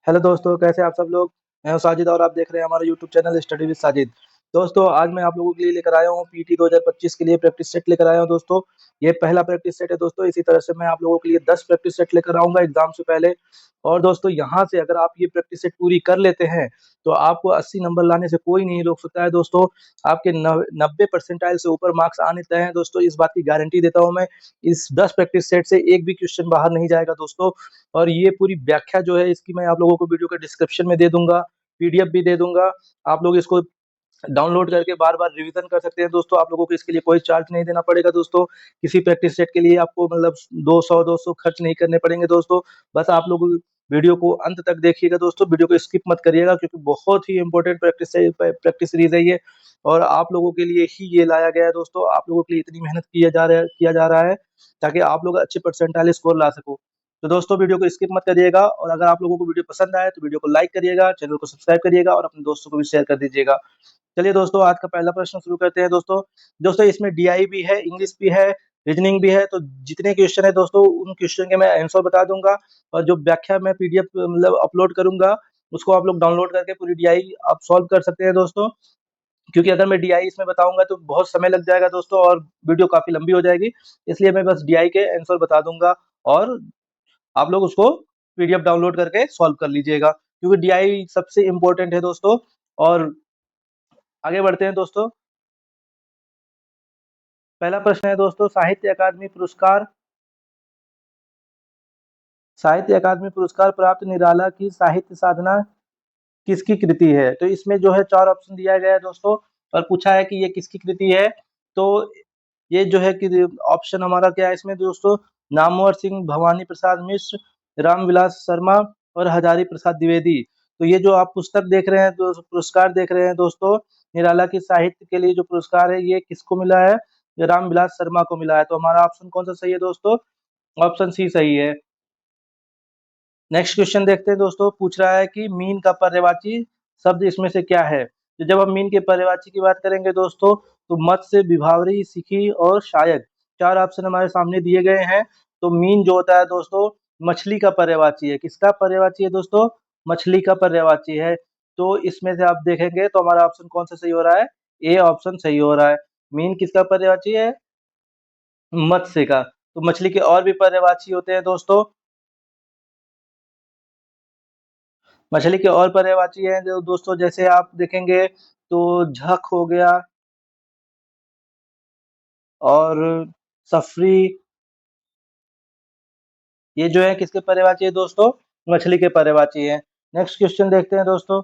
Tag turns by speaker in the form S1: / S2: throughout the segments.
S1: Hello दोस्तों, कैसे आप सब लोग। मैं हूं साजिद और आप देख रहे हैं हमारा YouTube channel study with Sajid. दोस्तों, आज मैं आप लोगों के लिए लेकर आया हूं पीटी 2025 के लिए प्रैक्टिस सेट लेकर आया हूं दोस्तों। ये पहला प्रैक्टिस सेट है दोस्तों। इसी तरह से मैं आप लोगों के लिए 10 प्रैक्टिस सेट लेकर आऊंगा एग्जाम से पहले। और दोस्तों, यहाँ से अगर आप ये प्रैक्टिस सेट पूरी कर लेते हैं तो आपको 80 नंबर लाने से कोई नहीं रोक सकता है दोस्तों। आपके 90 परसेंटाइल से ऊपर मार्क्स आने तय हैं दोस्तों, इस बात की गारंटी देता हूँ मैं। इस 10 प्रैक्टिस सेट से एक भी क्वेश्चन बाहर नहीं जाएगा दोस्तों। और ये पूरी व्याख्या जो है इसकी मैं आप लोगों को वीडियो के डिस्क्रिप्शन में दे दूंगा, पीडीएफ भी दे दूंगा। आप लोग इसको डाउनलोड करके बार बार रिवीजन कर सकते हैं दोस्तों। आप लोगों को इसके लिए कोई चार्ज नहीं देना पड़ेगा दोस्तों। किसी प्रैक्टिस सेट के लिए आपको मतलब 200 खर्च नहीं करने पड़ेंगे दोस्तों। बस आप लोग वीडियो को अंत तक देखिएगा दोस्तों, वीडियो को स्किप मत करिएगा, क्योंकि बहुत ही इंपॉर्टेंट प्रैक्टिस सीरीज है ये। और आप लोगों के लिए ही ये लाया गया है दोस्तों। आप लोगों के लिए इतनी मेहनत किया जा रहा है ताकि आप लोग अच्छे परसेंटाइल स्कोर ला सको। तो दोस्तों, वीडियो को स्किप मत करिएगा, और अगर आप लोगों को वीडियो पसंद आए तो वीडियो को लाइक करिएगा, चैनल को सब्सक्राइब करिएगा और अपने दोस्तों को भी शेयर कर दीजिएगा। चलिए दोस्तों, आज का पहला प्रश्न शुरू करते हैं दोस्तों। दोस्तों, इसमें डीआई भी है, इंग्लिश भी है, रीजनिंग भी है। तो जितने क्वेश्चन है दोस्तों, उन क्वेश्चन के मैं आंसर बता दूंगा। और जो व्याख्या मैं पीडीएफ मतलब अपलोड करूंगा, उसको आप लोग डाउनलोड करके पूरी डीआई आप सॉल्व कर सकते हैं दोस्तों। क्योंकि अगर मैं डीआई इसमें बताऊंगा तो बहुत समय लग जाएगा दोस्तों, और वीडियो काफी लंबी हो जाएगी। इसलिए मैं बस डीआई के आंसर बता दूंगा, और आप लोग उसको पीडीएफ डाउनलोड करके सॉल्व कर लीजिएगा, क्योंकि डीआई सबसे इम्पोर्टेंट है दोस्तों। और आगे बढ़ते हैं दोस्तों। पहला प्रश्न है दोस्तों, साहित्य अकादमी पुरस्कार प्राप्त निराला की साहित्य साधना किसकी कृति है। तो इसमें जो है चार ऑप्शन दिया गया है दोस्तों, और पूछा है कि ये किसकी कृति है। तो ये जो है कि ऑप्शन हमारा क्या है इसमें दोस्तों, नामवर सिंह, भवानी प्रसाद मिश्र, रामविलास शर्मा और हजारी प्रसाद द्विवेदी। तो ये जो आप पुस्तक देख रहे हैं, पुरस्कार देख रहे हैं दोस्तों, निराला की साहित्य के लिए जो पुरस्कार है, ये किसको मिला है, ये रामविलास शर्मा को मिला है। तो हमारा ऑप्शन कौन सा सही है दोस्तों, ऑप्शन सी सही है। नेक्स्ट क्वेश्चन देखते हैं दोस्तों। पूछ रहा है कि मीन का पर्यायवाची शब्द इसमें से क्या है। तो जब हम मीन के पर्यायवाची की बात करेंगे दोस्तों, तो मत्स्य, विभावरी, सिखी और शायक, चार ऑप्शन हमारे सामने दिए गए हैं। तो मीन जो होता है दोस्तों, मछली का पर्यायवाची है। किसका पर्यायवाची है दोस्तों, मछली का पर्यायवाची है। तो इसमें से आप देखेंगे तो हमारा ऑप्शन कौन सा सही हो रहा है, ए ऑप्शन सही हो रहा है। मीन किसका पर्यायवाची है, मत्स्य का। तो मछली के और भी पर्यायवाची होते हैं दोस्तों। मछली के और पर्यायवाची हैं जो दोस्तों, जैसे आप देखेंगे तो झक हो गया, और सफरी, ये जो है किसके पर्यायवाची है दोस्तों, मछली के पर्यायवाची है। नेक्स्ट क्वेश्चन देखते हैं दोस्तों।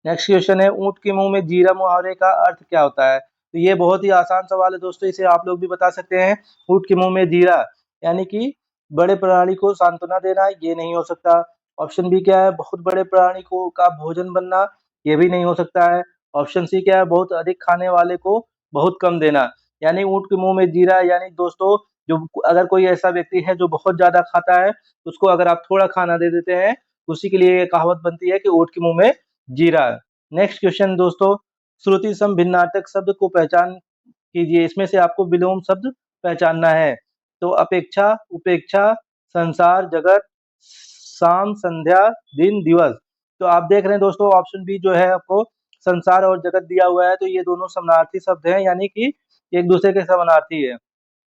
S1: नेक्स्ट क्वेश्चन है, ऊंट के मुंह में जीरा मुहावरे का अर्थ क्या होता है। तो ये बहुत ही आसान सवाल है दोस्तों, इसे आप लोग भी बता सकते हैं। ऊंट के मुंह में जीरा यानी कि बड़े प्राणी को सांत्वना देना, ये नहीं हो सकता। ऑप्शन बी क्या है, बहुत बड़े प्राणी को का भोजन बनना, ये भी नहीं हो सकता है। ऑप्शन सी क्या है, बहुत अधिक खाने वाले को बहुत कम देना। यानी ऊंट के मुंह में जीरा यानी दोस्तों, जो अगर कोई ऐसा व्यक्ति है जो बहुत ज्यादा खाता है, उसको अगर आप थोड़ा खाना दे देते हैं, उसी के लिए ये कहावत बनती है कि ऊंट के मुंह में जीरा। नेक्स्ट क्वेश्चन दोस्तों, श्रुति सम भिन्नार्थक शब्द को पहचान कीजिए। इसमें से आपको विलोम शब्द पहचानना है। तो अपेक्षा, उपेक्षा, संसार, जगत, शाम, संध्या, दिन, दिवस। तो आप देख रहे हैं दोस्तों, ऑप्शन बी जो है आपको संसार और जगत दिया हुआ है। तो ये दोनों समानार्थी शब्द हैं, यानी कि एक दूसरे के समानार्थी है,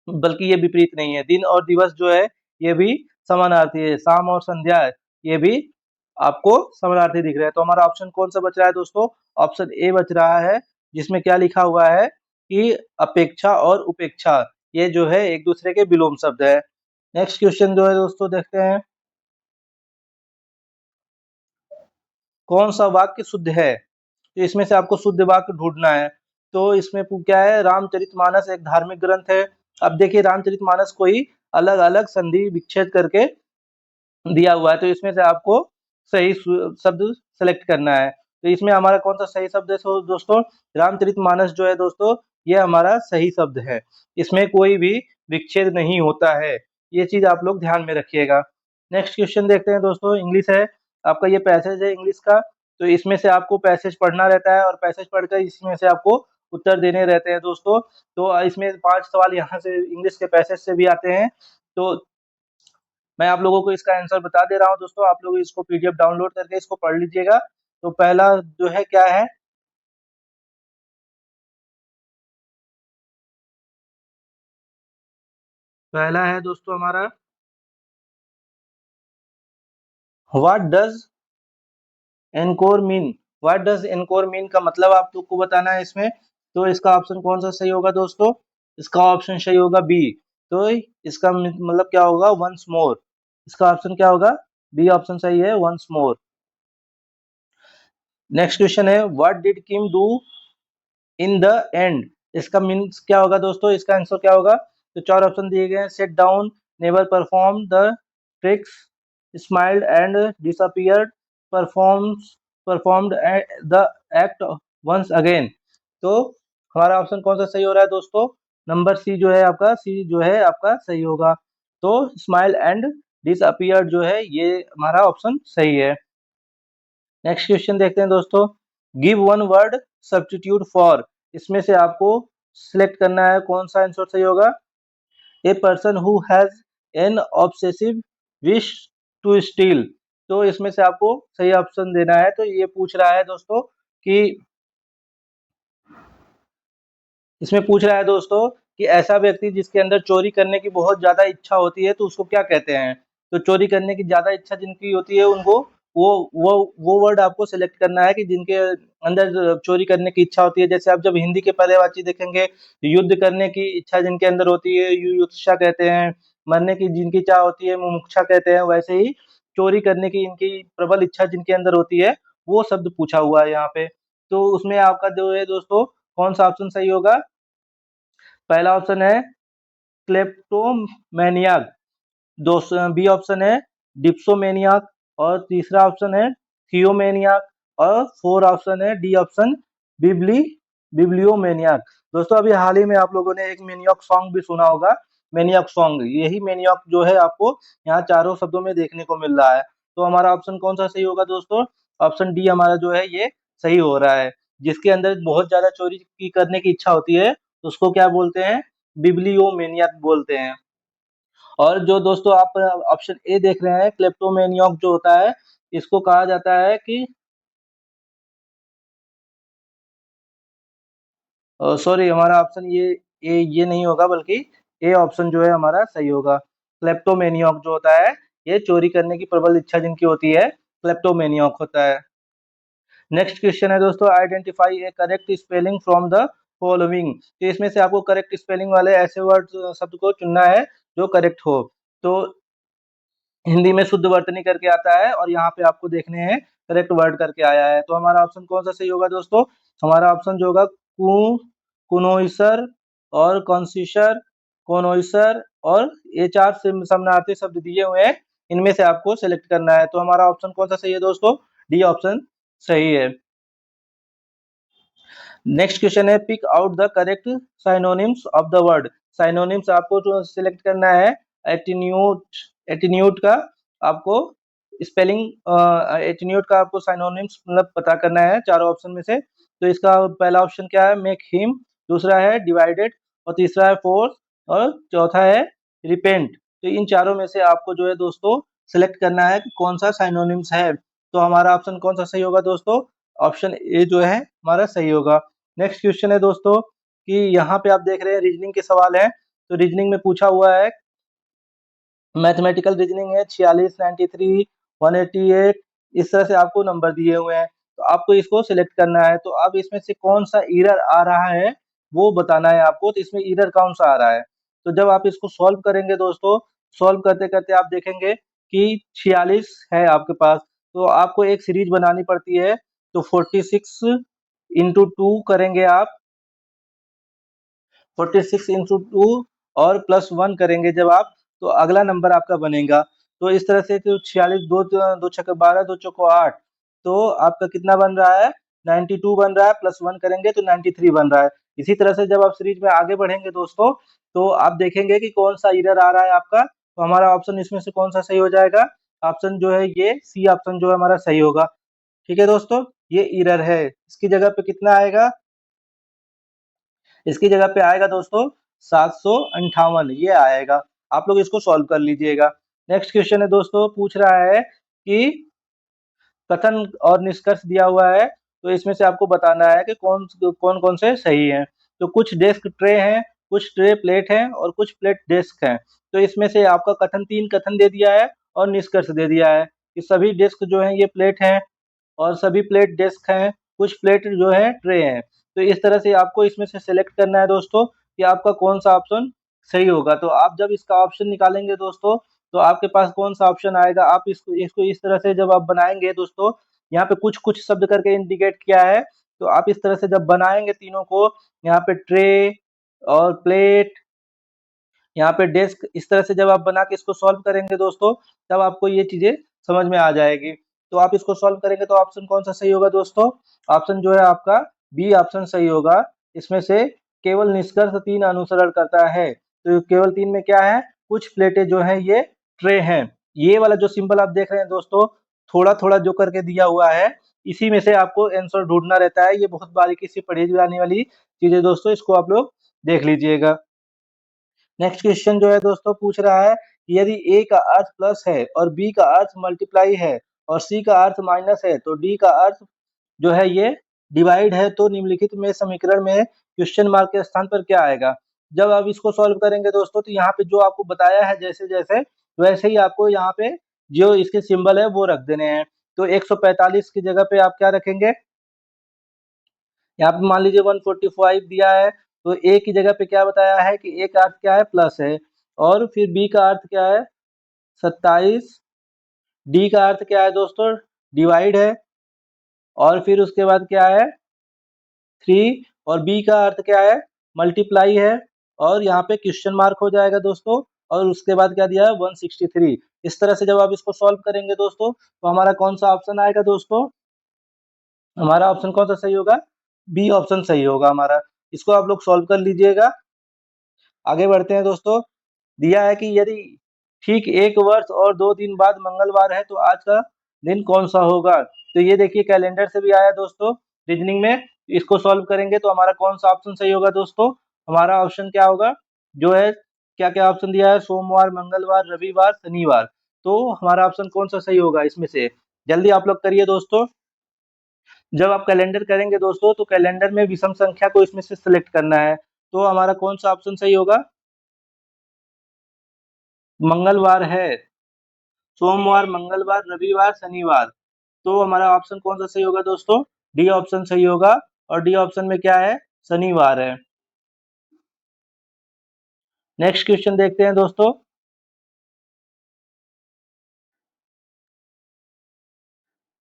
S1: बल्कि ये विपरीत नहीं है। दिन और दिवस जो है ये भी समानार्थी है। शाम और संध्या ये भी आपको समानार्थी दिख रहा है। तो हमारा ऑप्शन कौन सा बच रहा है दोस्तों, ऑप्शन ए बच रहा है, जिसमें क्या लिखा हुआ है कि अपेक्षा और उपेक्षा, ये जो है एक दूसरे के विलोम शब्द है। नेक्स्ट क्वेश्चन जो है दोस्तों, देखते हैं कौन सा वाक्य शुद्ध है। तो इसमें से आपको शुद्ध वाक्य ढूंढना है। तो इसमें क्या है, रामचरितमानस एक धार्मिक ग्रंथ है। अब देखिए, रामचरितमानस को ही अलग अलग संधि विच्छेद करके दिया हुआ है। तो इसमें से आपको सही शब्द सेलेक्ट करना है। तो इसमें हमारा कौन सा सही शब्द है दोस्तों, रामचरितमानस जो है दोस्तों, ये हमारा सही शब्द है। इसमें कोई भी विच्छेद नहीं होता है, ये चीज आप लोग ध्यान में रखिएगा। नेक्स्ट क्वेश्चन देखते हैं दोस्तों, इंग्लिश है। आपका ये पैसेज है इंग्लिश का। तो इसमें से आपको पैसेज पढ़ना रहता है, और पैसेज पढ़कर इसमें से आपको उत्तर देने रहते हैं दोस्तों। तो इसमें 5 सवाल यहाँ से इंग्लिश के पैसेज से भी आते हैं। तो मैं आप लोगों को इसका आंसर बता दे रहा हूँ दोस्तों, आप लोग इसको पीडीएफ डाउनलोड करके इसको पढ़ लीजिएगा। तो पहला जो है क्या है, पहला है दोस्तों हमारा what does encore mean. What does encore mean का मतलब आप लोग को बताना है इसमें। तो इसका ऑप्शन कौन सा सही होगा दोस्तों, इसका ऑप्शन सही होगा बी। तो इसका मतलब क्या होगा, वंस मोर। इसका ऑप्शन क्या होगा, बी ऑप्शन सही है, वंस मोर। नेक्स्ट क्वेश्चन है what did Kim do in the end. इसका मीन्स क्या होगा दोस्तों, इसका आंसर क्या होगा। तो चार ऑप्शन दिए गए हैं, set down, never perform the tricks, smiled and disappeared, performs performed the act once again. तो हमारा ऑप्शन कौन सा सही हो रहा है दोस्तों, नंबर सी जो है आपका, सी जो है आपका सही होगा। तो स्माइल एंड डिसअपियर्ड जो है ये हमारा ऑप्शन सही है। नेक्स्ट क्वेश्चन देखते हैं दोस्तों, give one word substitute for. इसमें से आपको सिलेक्ट करना है कौन सा आंसर सही होगा। A person who has an obsessive wish to steal. तो इसमें से आपको सही ऑप्शन देना है। तो ये पूछ रहा है दोस्तों कि इसमें पूछ रहा है दोस्तों कि ऐसा व्यक्ति जिसके अंदर चोरी करने की बहुत ज्यादा इच्छा होती है तो उसको क्या कहते हैं। तो चोरी करने की ज्यादा इच्छा जिनकी होती है उनको वो वो वर्ड आपको सिलेक्ट करना है कि जिनके अंदर चोरी करने की इच्छा होती है। जैसे आप जब हिंदी के पर्यायवाची देखेंगे, युद्ध करने की इच्छा जिनके अंदर होती है युयुत्सा कहते हैं, मरने की जिनकी इच्छा होती है मुमुक्षा कहते हैं। वैसे ही चोरी करने की इनकी प्रबल इच्छा जिनके अंदर होती है वो शब्द पूछा हुआ है यहाँ पे। तो उसमें आपका जो है दोस्तों कौन सा ऑप्शन सही होगा। पहला ऑप्शन है क्लेप्टोमेनियाक, बी ऑप्शन है डिप्सोमेनियाक, और तीसरा ऑप्शन है थियोमेनियाक, और फोर ऑप्शन है डी ऑप्शन बिब्ली बिब्लियोमेनियाक। दोस्तों अभी हाल ही में आप लोगों ने एक मेनियक सॉन्ग भी सुना होगा, मेनियक सॉन्ग, यही मेनियक जो है आपको यहाँ चारों शब्दों में देखने को मिल रहा है। तो हमारा ऑप्शन कौन सा सही होगा दोस्तों, ऑप्शन डी हमारा जो है ये सही हो रहा है। जिसके अंदर बहुत ज्यादा चोरी की करने की इच्छा होती है उसको क्या बोलते हैं, बिब्लियोमेनियक बोलते हैं। और जो दोस्तों आप ऑप्शन ए देख रहे हैं क्लेप्टोमेनियक जो होता है, इसको कहा जाता है कि सॉरी हमारा ऑप्शन ये नहीं होगा, बल्कि ए ऑप्शन जो है हमारा सही होगा। क्लेप्टोमेनियक जो होता है ये चोरी करने की प्रबल इच्छा जिनकी होती है क्लेप्टोमेनियक होता है। नेक्स्ट क्वेश्चन है दोस्तों, identify A correct spelling from the following. तो इसमें से आपको करेक्ट स्पेलिंग वाले ऐसे वर्ड शब्द को चुनना है जो करेक्ट हो। तो हिंदी में शुद्ध वर्तनी करके आता है और यहाँ पे आपको देखने हैं करेक्ट वर्ड करके आया है। तो हमारा ऑप्शन कौन सा सही होगा दोस्तों, हमारा ऑप्शन जो होगा कुनोइसर और कॉन्सिसर, कोनोइसर, और ये चार समानार्थी शब्द दिए हुए हैं, इनमें से आपको सेलेक्ट करना है। तो हमारा ऑप्शन कौन सा सही है दोस्तों, डी ऑप्शन सही है। नेक्स्ट क्वेश्चन है pick out the correct synonyms of the word. Synonyms आपको जो सिलेक्ट करना है, एटीन्यूट, एटीन्यूट का आपको स्पेलिंग, एटीन्यूट का आपको साइनोनिम्स मतलब पता करना है चारों ऑप्शन में से। तो इसका पहला ऑप्शन क्या है, मेक हिम, दूसरा है डिवाइडेड, और तीसरा है फोर्स, और चौथा है रिपेंट। तो इन चारों में से आपको जो है दोस्तों सिलेक्ट करना है कि कौन सा साइनोनिम्स है। तो हमारा ऑप्शन कौन सा सही होगा दोस्तों, ऑप्शन ए जो है हमारा सही होगा। नेक्स्ट क्वेश्चन है दोस्तों कि यहाँ पे आप देख रहे हैं रीजनिंग के सवाल हैं। तो रीजनिंग में पूछा हुआ है, मैथमेटिकल रीजनिंग है 46, 93, 188, इस तरह से आपको नंबर दिए हुए हैं। तो आपको इसको सिलेक्ट करना है। तो अब इसमें से कौन सा एरर आ रहा है वो बताना है आपको। तो इसमें एरर कौन सा आ रहा है, तो जब आप इसको सॉल्व करेंगे दोस्तों, सॉल्व करते करते आप देखेंगे कि 46 है आपके पास, तो आपको एक सीरीज बनानी पड़ती है। तो 46 इंटू टू करेंगे आप, 46 इंटू 2 और +1 करेंगे जब आप, तो अगला नंबर आपका बनेगा। तो इस तरह से तो 46, दो दो छक्के 12, दो चौको 8, तो आपका कितना बन रहा है, 92 बन रहा है, +1 करेंगे तो 93 बन रहा है। इसी तरह से जब आप सीरीज में आगे बढ़ेंगे दोस्तों, तो आप देखेंगे कि कौन सा एरर आ रहा है आपका। तो हमारा ऑप्शन इसमें से कौन सा सही हो जाएगा, ऑप्शन जो है ये सी ऑप्शन जो है हमारा सही होगा। ठीक है दोस्तों, ये एरर है, इसकी जगह पे कितना आएगा, इसकी जगह पे आएगा दोस्तों 758, ये आएगा। आप लोग इसको सॉल्व कर लीजिएगा। नेक्स्ट क्वेश्चन है दोस्तों, पूछ रहा है कि कथन और निष्कर्ष दिया हुआ है, तो इसमें से आपको बताना है कि कौन कौन से सही हैं। तो कुछ डेस्क ट्रे हैं, कुछ ट्रे प्लेट हैं और कुछ प्लेट डेस्क हैं। तो इसमें से आपका कथन, 3 कथन दे दिया है और निष्कर्ष दे दिया है कि सभी डेस्क जो है ये प्लेट हैं और सभी प्लेट डेस्क हैं, कुछ प्लेट जो है ट्रे हैं। तो इस तरह से आपको इसमें से सिलेक्ट करना है दोस्तों कि आपका कौन सा ऑप्शन सही होगा। तो आप जब इसका ऑप्शन निकालेंगे दोस्तों, तो आपके पास कौन सा ऑप्शन आएगा, आप इसको इसको इस तरह से जब आप बनाएंगे दोस्तों, यहाँ पे कुछ कुछ शब्द करके इंडिकेट किया है। तो आप इस तरह से जब बनाएंगे तीनों को, यहाँ पे ट्रे और प्लेट, यहाँ पे डेस्क, इस तरह से जब आप बना के इसको सॉल्व करेंगे दोस्तों, तब आपको ये चीजें समझ में आ जाएगी। तो आप इसको सॉल्व करेंगे तो ऑप्शन कौन सा सही होगा दोस्तों? ऑप्शन जो है आपका बी ऑप्शन सही होगा। इसमें से केवल निष्कर्ष 3 अनुसरण करता है। तो केवल 3 में क्या है, कुछ प्लेटें जो है ये ट्रे हैं। ये वाला जो सिंबल आप देख रहे हैं दोस्तों, थोड़ा थोड़ा जो करके दिया हुआ है, इसी में से आपको आंसर ढूंढना रहता है। ये बहुत बारीकी से पढ़ी जाने वाली चीज है दोस्तों, इसको आप लोग देख लीजिएगा। नेक्स्ट क्वेश्चन जो है दोस्तों, पूछ रहा है कि यदि ए का अर्थ प्लस है और बी का अर्थ मल्टीप्लाई है और सी का अर्थ माइनस है, तो डी का अर्थ जो है ये डिवाइड है, तो निम्नलिखित में समीकरण में क्वेश्चन मार्क के स्थान पर क्या आएगा? जब आप इसको सॉल्व करेंगे दोस्तों, तो यहाँ पे जो आपको बताया है जैसे जैसे, वैसे ही आपको यहाँ पे जो इसके सिंबल है वो रख देने हैं। तो 145 की जगह पे आप क्या रखेंगे, यहाँ पे मान लीजिए 145 दिया है, तो ए की जगह पे क्या बताया है कि ए का अर्थ क्या है, प्लस है। और फिर बी का अर्थ क्या है, 27। डी का अर्थ क्या है दोस्तों, डिवाइड है। और फिर उसके बाद क्या है, 3। और बी का अर्थ क्या है, मल्टीप्लाई है। और यहाँ पे क्वेश्चन मार्क हो जाएगा दोस्तों। और उसके बाद क्या दिया है, 163। इस तरह से जब आप इसको सॉल्व करेंगे दोस्तों, तो हमारा कौन सा ऑप्शन आएगा दोस्तों? हमारा ऑप्शन कौन सा सही होगा? बी ऑप्शन सही होगा हमारा। इसको आप लोग सॉल्व कर लीजिएगा। आगे बढ़ते हैं दोस्तों। दिया है कि यदि ठीक 1 वर्ष और 2 दिन बाद मंगलवार है, तो आज का दिन कौन सा होगा? तो ये देखिए कैलेंडर से भी आया दोस्तों, रीजनिंग में। इसको सॉल्व करेंगे तो हमारा कौन सा ऑप्शन सही होगा दोस्तों? हमारा ऑप्शन क्या होगा, जो है क्या क्या ऑप्शन दिया है, सोमवार, मंगलवार, रविवार, शनिवार। तो हमारा ऑप्शन कौन सा सही होगा इसमें से? जल्दी आप लोग करिए दोस्तों। जब आप कैलेंडर करेंगे दोस्तों, तो कैलेंडर में विषम संख्या को इसमें से सिलेक्ट करना है। तो हमारा कौन सा ऑप्शन सही होगा? मंगलवार है। सोमवार, मंगलवार, रविवार, शनिवार। तो हमारा ऑप्शन कौन सा सही होगा दोस्तों? डी ऑप्शन सही होगा। और डी ऑप्शन में क्या है, शनिवार है। नेक्स्ट क्वेश्चन देखते हैं दोस्तों।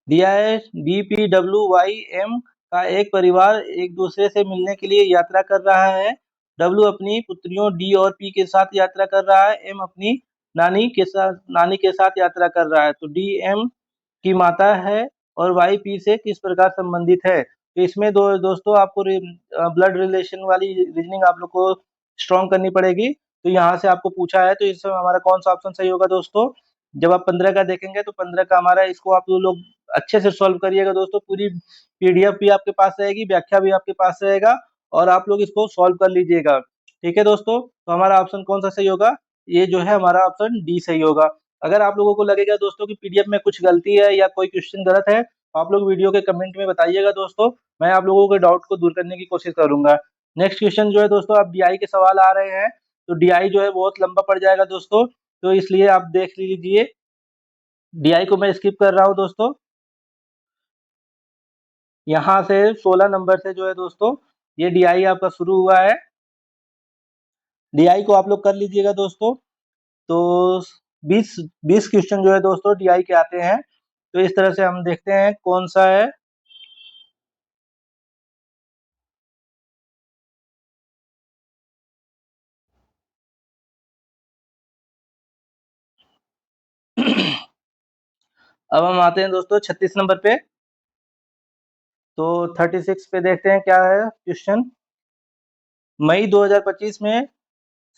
S1: दिया है BPWYM का एक परिवार एक दूसरे से मिलने के लिए यात्रा कर रहा है। डब्ल्यू अपनी पुत्रियों डी और पी के साथ यात्रा कर रहा है। एम अपनी नानी के साथ यात्रा कर रहा है। तो डी एम की माता है और वाई पी से किस प्रकार संबंधित है? तो इसमें दोस्तों आपको ब्लड रिलेशन वाली रीजनिंग आप लोग को स्ट्रॉन्ग करनी पड़ेगी। तो यहाँ से आपको पूछा है, तो इसमें हमारा कौन सा ऑप्शन सही होगा दोस्तों? जब आप 15 का देखेंगे तो 15 का हमारा, इसको आप लोग अच्छे से सॉल्व करिएगा दोस्तों। पूरी पीडीएफ भी आपके पास रहेगी, व्याख्या भी आपके पास रहेगा, और आप लोग इसको सॉल्व कर लीजिएगा। ठीक है दोस्तों, तो हमारा ऑप्शन कौन सा सही होगा? ये जो है हमारा ऑप्शन डी सही होगा। अगर आप लोगों को लगेगा दोस्तों कि पीडीएफ में कुछ गलती है या कोई क्वेश्चन गलत है, तो आप लोग वीडियो के कमेंट में बताइएगा दोस्तों। मैं आप लोगों के डाउट को दूर करने की कोशिश करूंगा। नेक्स्ट क्वेश्चन जो है दोस्तों, अब डीआई के सवाल आ रहे हैं। तो डीआई जो है बहुत लंबा पड़ जाएगा दोस्तों, तो इसलिए आप देख लीजिए। डीआई को मैं स्किप कर रहा हूँ दोस्तों। यहाँ से 16 नंबर से जो है दोस्तों, ये डीआई आपका शुरू हुआ है। डीआई को आप लोग कर लीजिएगा दोस्तों। तो 20 20 क्वेश्चन जो है दोस्तों डीआई के आते हैं। तो इस तरह से हम देखते हैं कौन सा है। अब हम आते हैं दोस्तों 36 नंबर पे। तो 36 पे देखते हैं क्या है क्वेश्चन। मई 2025 में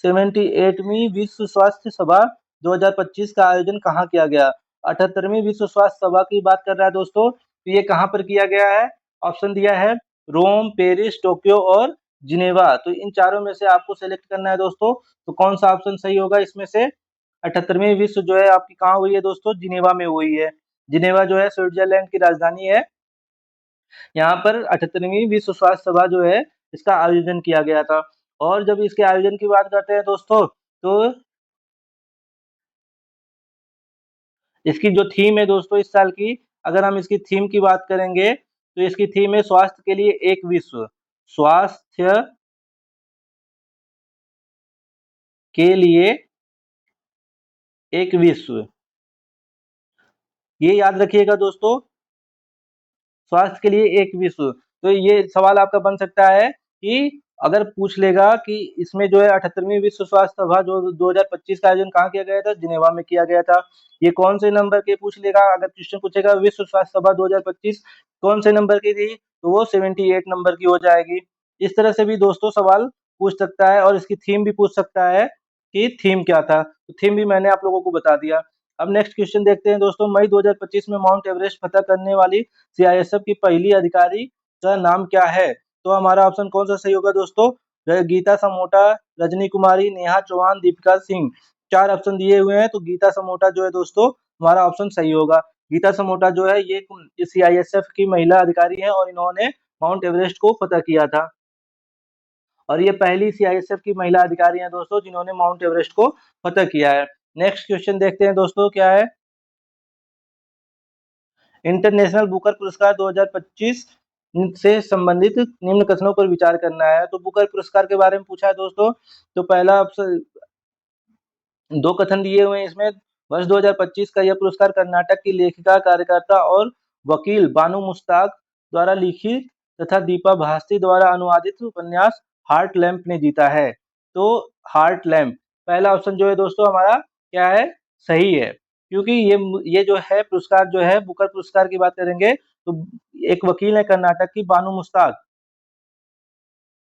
S1: 78वीं विश्व स्वास्थ्य सभा 2025 का आयोजन कहाँ किया गया? 78वीं विश्व स्वास्थ्य सभा की बात कर रहा है दोस्तों। तो ये कहाँ पर किया गया है? ऑप्शन दिया है रोम, पेरिस, टोक्यो और जिनेवा। तो इन चारों में से आपको सेलेक्ट करना है दोस्तों। तो कौन सा ऑप्शन सही होगा इसमें से? 78वीं विश्व जो है आपकी कहाँ हुई है दोस्तों? जिनेवा में हुई है। जिनेवा जो है स्विट्जरलैंड की राजधानी है। यहाँ पर 78वीं विश्व स्वास्थ्य सभा जो है इसका आयोजन किया गया था। और जब इसके आयोजन की बात करते हैं दोस्तों, तो इसकी जो थीम है दोस्तों इस साल की, अगर हम इसकी थीम की बात करेंगे तो इसकी थीम है स्वास्थ्य के लिए एक विश्व। स्वास्थ्य के लिए एक विश्व, ये याद रखिएगा दोस्तों, स्वास्थ्य के लिए एक विश्व। तो ये सवाल आपका बन सकता है कि अगर पूछ लेगा कि इसमें जो है 78वीं विश्व स्वास्थ्य सभा जो 2025 का आयोजन कहाँ किया गया था? जिनेवा में किया गया था। ये कौन से नंबर के पूछ लेगा? अगर क्वेश्चन पूछेगा विश्व स्वास्थ्य सभा 2025 कौन से नंबर की थी, तो वो 78 नंबर की हो जाएगी। इस तरह से भी दोस्तों सवाल पूछ सकता है, और इसकी थीम भी पूछ सकता है कि थीम क्या था। तो थीम भी मैंने आप लोगों को बता दिया। अब नेक्स्ट क्वेश्चन देखते हैं दोस्तों, मई 2025 में माउंट एवरेस्ट फतह करने वाली सीआईएसएफ की पहली अधिकारी का नाम क्या है? तो हमारा ऑप्शन कौन सा सही होगा दोस्तों? गीता समोटा, रजनी कुमारी, नेहा चौहान, दीपिका सिंह। 4 ऑप्शन दिए हुए हैं, तो गीता समोटा जो है दोस्तों हमारा ऑप्शन सही होगा। गीता समोटा जो है ये सीआईएसएफ की महिला अधिकारी है, और इन्होंने माउंट एवरेस्ट को फतह किया था। और ये पहली सीआईएसएफ की महिला अधिकारी हैं दोस्तों जिन्होंने माउंट एवरेस्ट को फतह किया है। नेक्स्ट क्वेश्चन देखते हैं दोस्तों क्या है। इंटरनेशनल बुकर पुरस्कार 2025 से संबंधित निम्न कथनों पर विचार करना है। तो बुकर पुरस्कार के बारे में पूछा है दोस्तों। तो पहला ऑप्शन, दो कथन दिए हुए हैं इसमें। वर्ष 2025 का यह पुरस्कार कर्नाटक की लेखिका, कार्यकर्ता और वकील बानू मुश्ताक द्वारा लिखित तथा दीपा भास्ती द्वारा अनुवादित उपन्यास हार्ट लैम्प ने जीता है। तो हार्ट लैम्प पहला ऑप्शन जो है दोस्तों हमारा क्या है? सही है, क्योंकि ये जो है पुरस्कार जो है, बुकर पुरस्कार की बात करेंगे तो एक वकील है कर्नाटक की,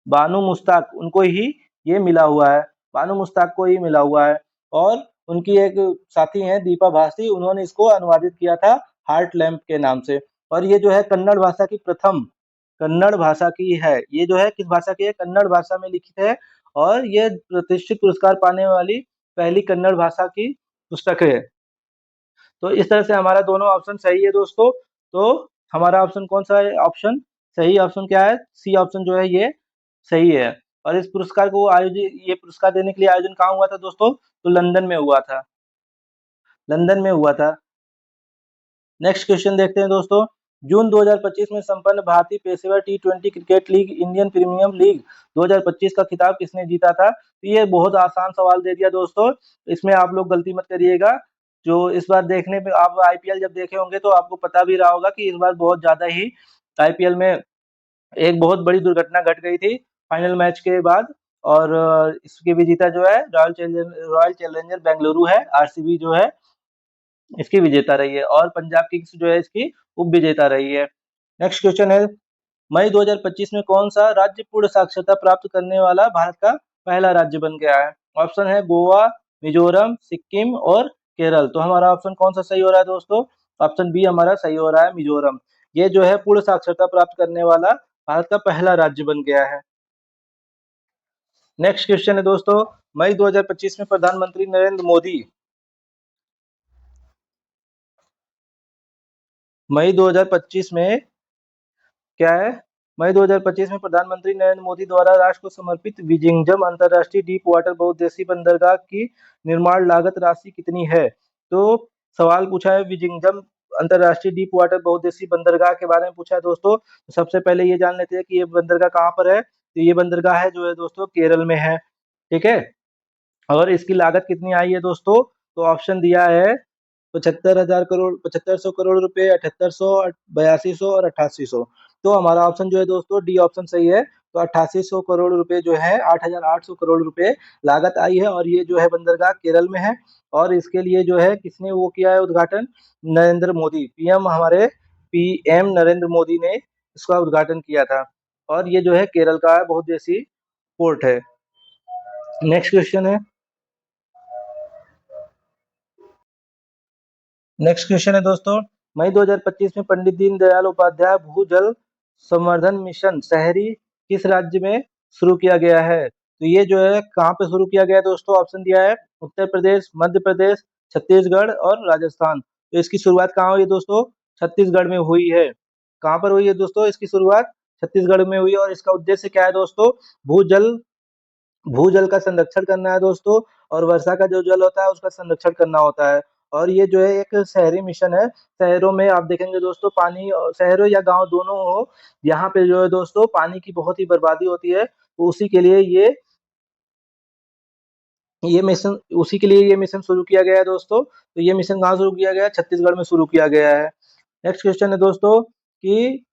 S1: बानू मुश्ताक उनको ही ये मिला हुआ है, बानू मुश्ताक को ही मिला हुआ है। और उनकी एक साथी हैं दीपा भासी, उन्होंने इसको अनुवादित किया था हार्ट लैम्प के नाम से। और ये जो है कन्नड़ भाषा की प्रथम, कन्नड़ भाषा की है, ये जो है किस भाषा की है? कन्नड़ भाषा में लिखित है, और ये प्रतिष्ठित पुरस्कार पाने वाली पहली कन्नड़ भाषा की पुस्तक है। तो इस तरह से हमारा दोनों ऑप्शन सही है दोस्तों। तो हमारा ऑप्शन कौन सा है? ऑप्शन सही ऑप्शन क्या है? सी ऑप्शन जो है ये सही है। और इस पुरस्कार को आयोजित, ये पुरस्कार देने के लिए आयोजन कहाँ हुआ था दोस्तों? तो लंदन में हुआ था, लंदन में हुआ था। नेक्स्ट क्वेश्चन देखते हैं दोस्तों, जून 2025 में संपन्न भारतीय पेशेवर टी20 cricket league Indian premier league 2025 का खिताब किसने जीता था? तो ये बहुत आसान सवाल दे दिया दोस्तों, इसमें आप लोग गलती मत करिएगा। जो इस बार देखने में आप आईपीएल जब देखे होंगे तो आपको पता भी रहा होगा कि इस बार बहुत ज्यादा ही आईपीएल में एक बहुत बड़ी दुर्घटना घट गई थी फाइनल मैच के बाद। और इसकी विजेता जो है रॉयल चैलेंजर बेंगलुरु है, आरसीबी जो है इसकी विजेता रही है, और पंजाब किंग्स जो है इसकी उप विजेता रही है। नेक्स्ट क्वेश्चन है, मई 2025 में कौन सा राज्य पूर्ण साक्षरता प्राप्त करने वाला भारत का पहला राज्य बन गया है? ऑप्शन है गोवा, मिजोरम, सिक्किम और केरल। तो हमारा ऑप्शन कौन सा सही हो रहा है दोस्तों? ऑप्शन बी हमारा सही हो रहा है, मिजोरम। ये जो है पूर्ण साक्षरता प्राप्त करने वाला भारत का पहला राज्य बन गया है। नेक्स्ट क्वेश्चन है दोस्तों, मई 2025 में प्रधानमंत्री नरेंद्र मोदी, मई 2025 में क्या है? मई 2025 में प्रधानमंत्री नरेंद्र मोदी द्वारा राष्ट्र को समर्पित विजिंगजम अंतरराष्ट्रीय डीप वाटर बहुउद्देशीय बंदरगाह की निर्माण लागत राशि कितनी है? तो सवाल पूछा है विजिंगजम अंतरराष्ट्रीय डीप वाटर बहुउद्देशीय बंदरगाह के बारे में पूछा है दोस्तों। तो सबसे पहले ये जान लेते हैं कि ये बंदरगाह कहाँ पर है। तो ये बंदरगाह है जो है दोस्तों केरल में है, ठीक है। और इसकी लागत कितनी आई है दोस्तों? तो ऑप्शन दिया है 75,000 करोड़, 7500 करोड़ रुपए, 7800, 8200 और 8800। तो हमारा ऑप्शन जो है दोस्तों डी ऑप्शन सही है। तो 8800 करोड़ रुपए जो है, 8800 करोड़ रुपए लागत आई है, और ये जो है बंदरगाह केरल में है। और इसके लिए जो है किसने वो किया है उद्घाटन? नरेंद्र मोदी, पीएम, हमारे पीएम नरेंद्र मोदी ने इसका उद्घाटन किया था। और ये जो है केरल का बहुउद्देशीय पोर्ट है। नेक्स्ट क्वेश्चन है, नेक्स्ट क्वेश्चन है दोस्तों, मई 2025 में पंडित दीनदयाल उपाध्याय भूजल संवर्धन मिशन शहरी किस राज्य में शुरू किया गया है? तो ये जो है कहाँ पे शुरू किया गया है दोस्तों? ऑप्शन दिया है उत्तर प्रदेश, मध्य प्रदेश, छत्तीसगढ़ और राजस्थान। तो इसकी शुरुआत कहाँ हुई है दोस्तों? छत्तीसगढ़ में हुई है। कहाँ पर हुई है दोस्तों इसकी शुरुआत? छत्तीसगढ़ में हुई है। और इसका उद्देश्य क्या है दोस्तों? भूजल भूजल का संरक्षण करना है दोस्तों, और वर्षा का जो जल होता है उसका संरक्षण करना होता है। और ये जो है एक शहरी मिशन है। शहरों में आप देखेंगे दोस्तों पानी, शहरों या गांव दोनों हो, यहाँ पे जो है दोस्तों पानी की बहुत ही बर्बादी होती है। तो उसी के लिए ये मिशन शुरू किया गया है दोस्तों। तो ये मिशन कहाँ शुरू किया गया है? छत्तीसगढ़ में शुरू किया गया है। नेक्स्ट क्वेश्चन है दोस्तों कि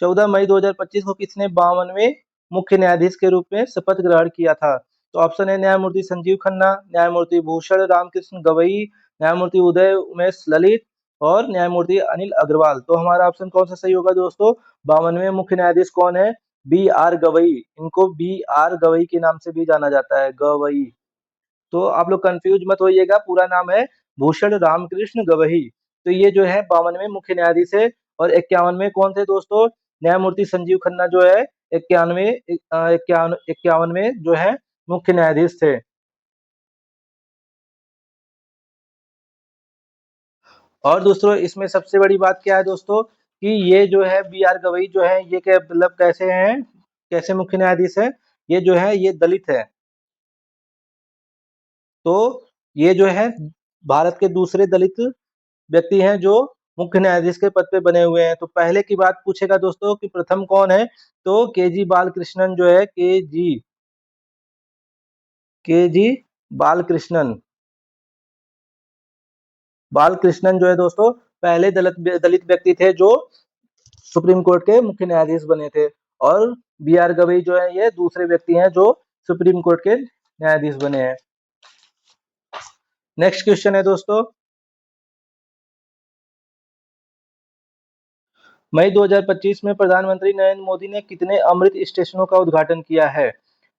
S1: 14 मई 2025 को किसने 52वें मुख्य न्यायाधीश के रूप में शपथ ग्रहण किया था? तो ऑप्शन है न्यायमूर्ति संजीव खन्ना, न्यायमूर्ति भूषण रामकृष्ण गवई, न्यायमूर्ति उदय उमेश ललित और न्यायमूर्ति अनिल अग्रवाल। तो हमारा ऑप्शन कौन सा सही होगा दोस्तों? 52वें मुख्य न्यायाधीश कौन है? B R Gavai. इनको बी आर गवई के नाम से भी जाना जाता है, गवई। तो आप लोग कंफ्यूज मत होइएगा, पूरा नाम है भूषण रामकृष्ण गवई। तो ये जो है 52वें मुख्य न्यायाधीश है। और 51वें कौन थे दोस्तों? न्यायमूर्ति संजीव खन्ना जो है 51वें जो है मुख्य न्यायाधीश थे। और दोस्तों इसमें सबसे बड़ी बात क्या है दोस्तों कि ये जो है बी आर गवई जो है ये क्या मतलब कैसे हैं, कैसे मुख्य न्यायाधीश है? ये जो है ये दलित है। तो ये जो है भारत के दूसरे दलित व्यक्ति हैं जो मुख्य न्यायाधीश के पद पे बने हुए हैं। तो पहले की बात पूछेगा दोस्तों कि प्रथम कौन है? तो के जी बालकृष्णन जो है, के जी बालकृष्णन बालकृष्णन जो है दोस्तों पहले दलित व्यक्ति थे जो सुप्रीम कोर्ट के मुख्य न्यायाधीश बने थे। और बी आर गवई जो है ये दूसरे व्यक्ति हैं जो सुप्रीम कोर्ट के न्यायाधीश बने हैं। नेक्स्ट क्वेश्चन है दोस्तों, मई 2025 में प्रधानमंत्री नरेंद्र मोदी ने कितने अमृत स्टेशनों का उद्घाटन किया है?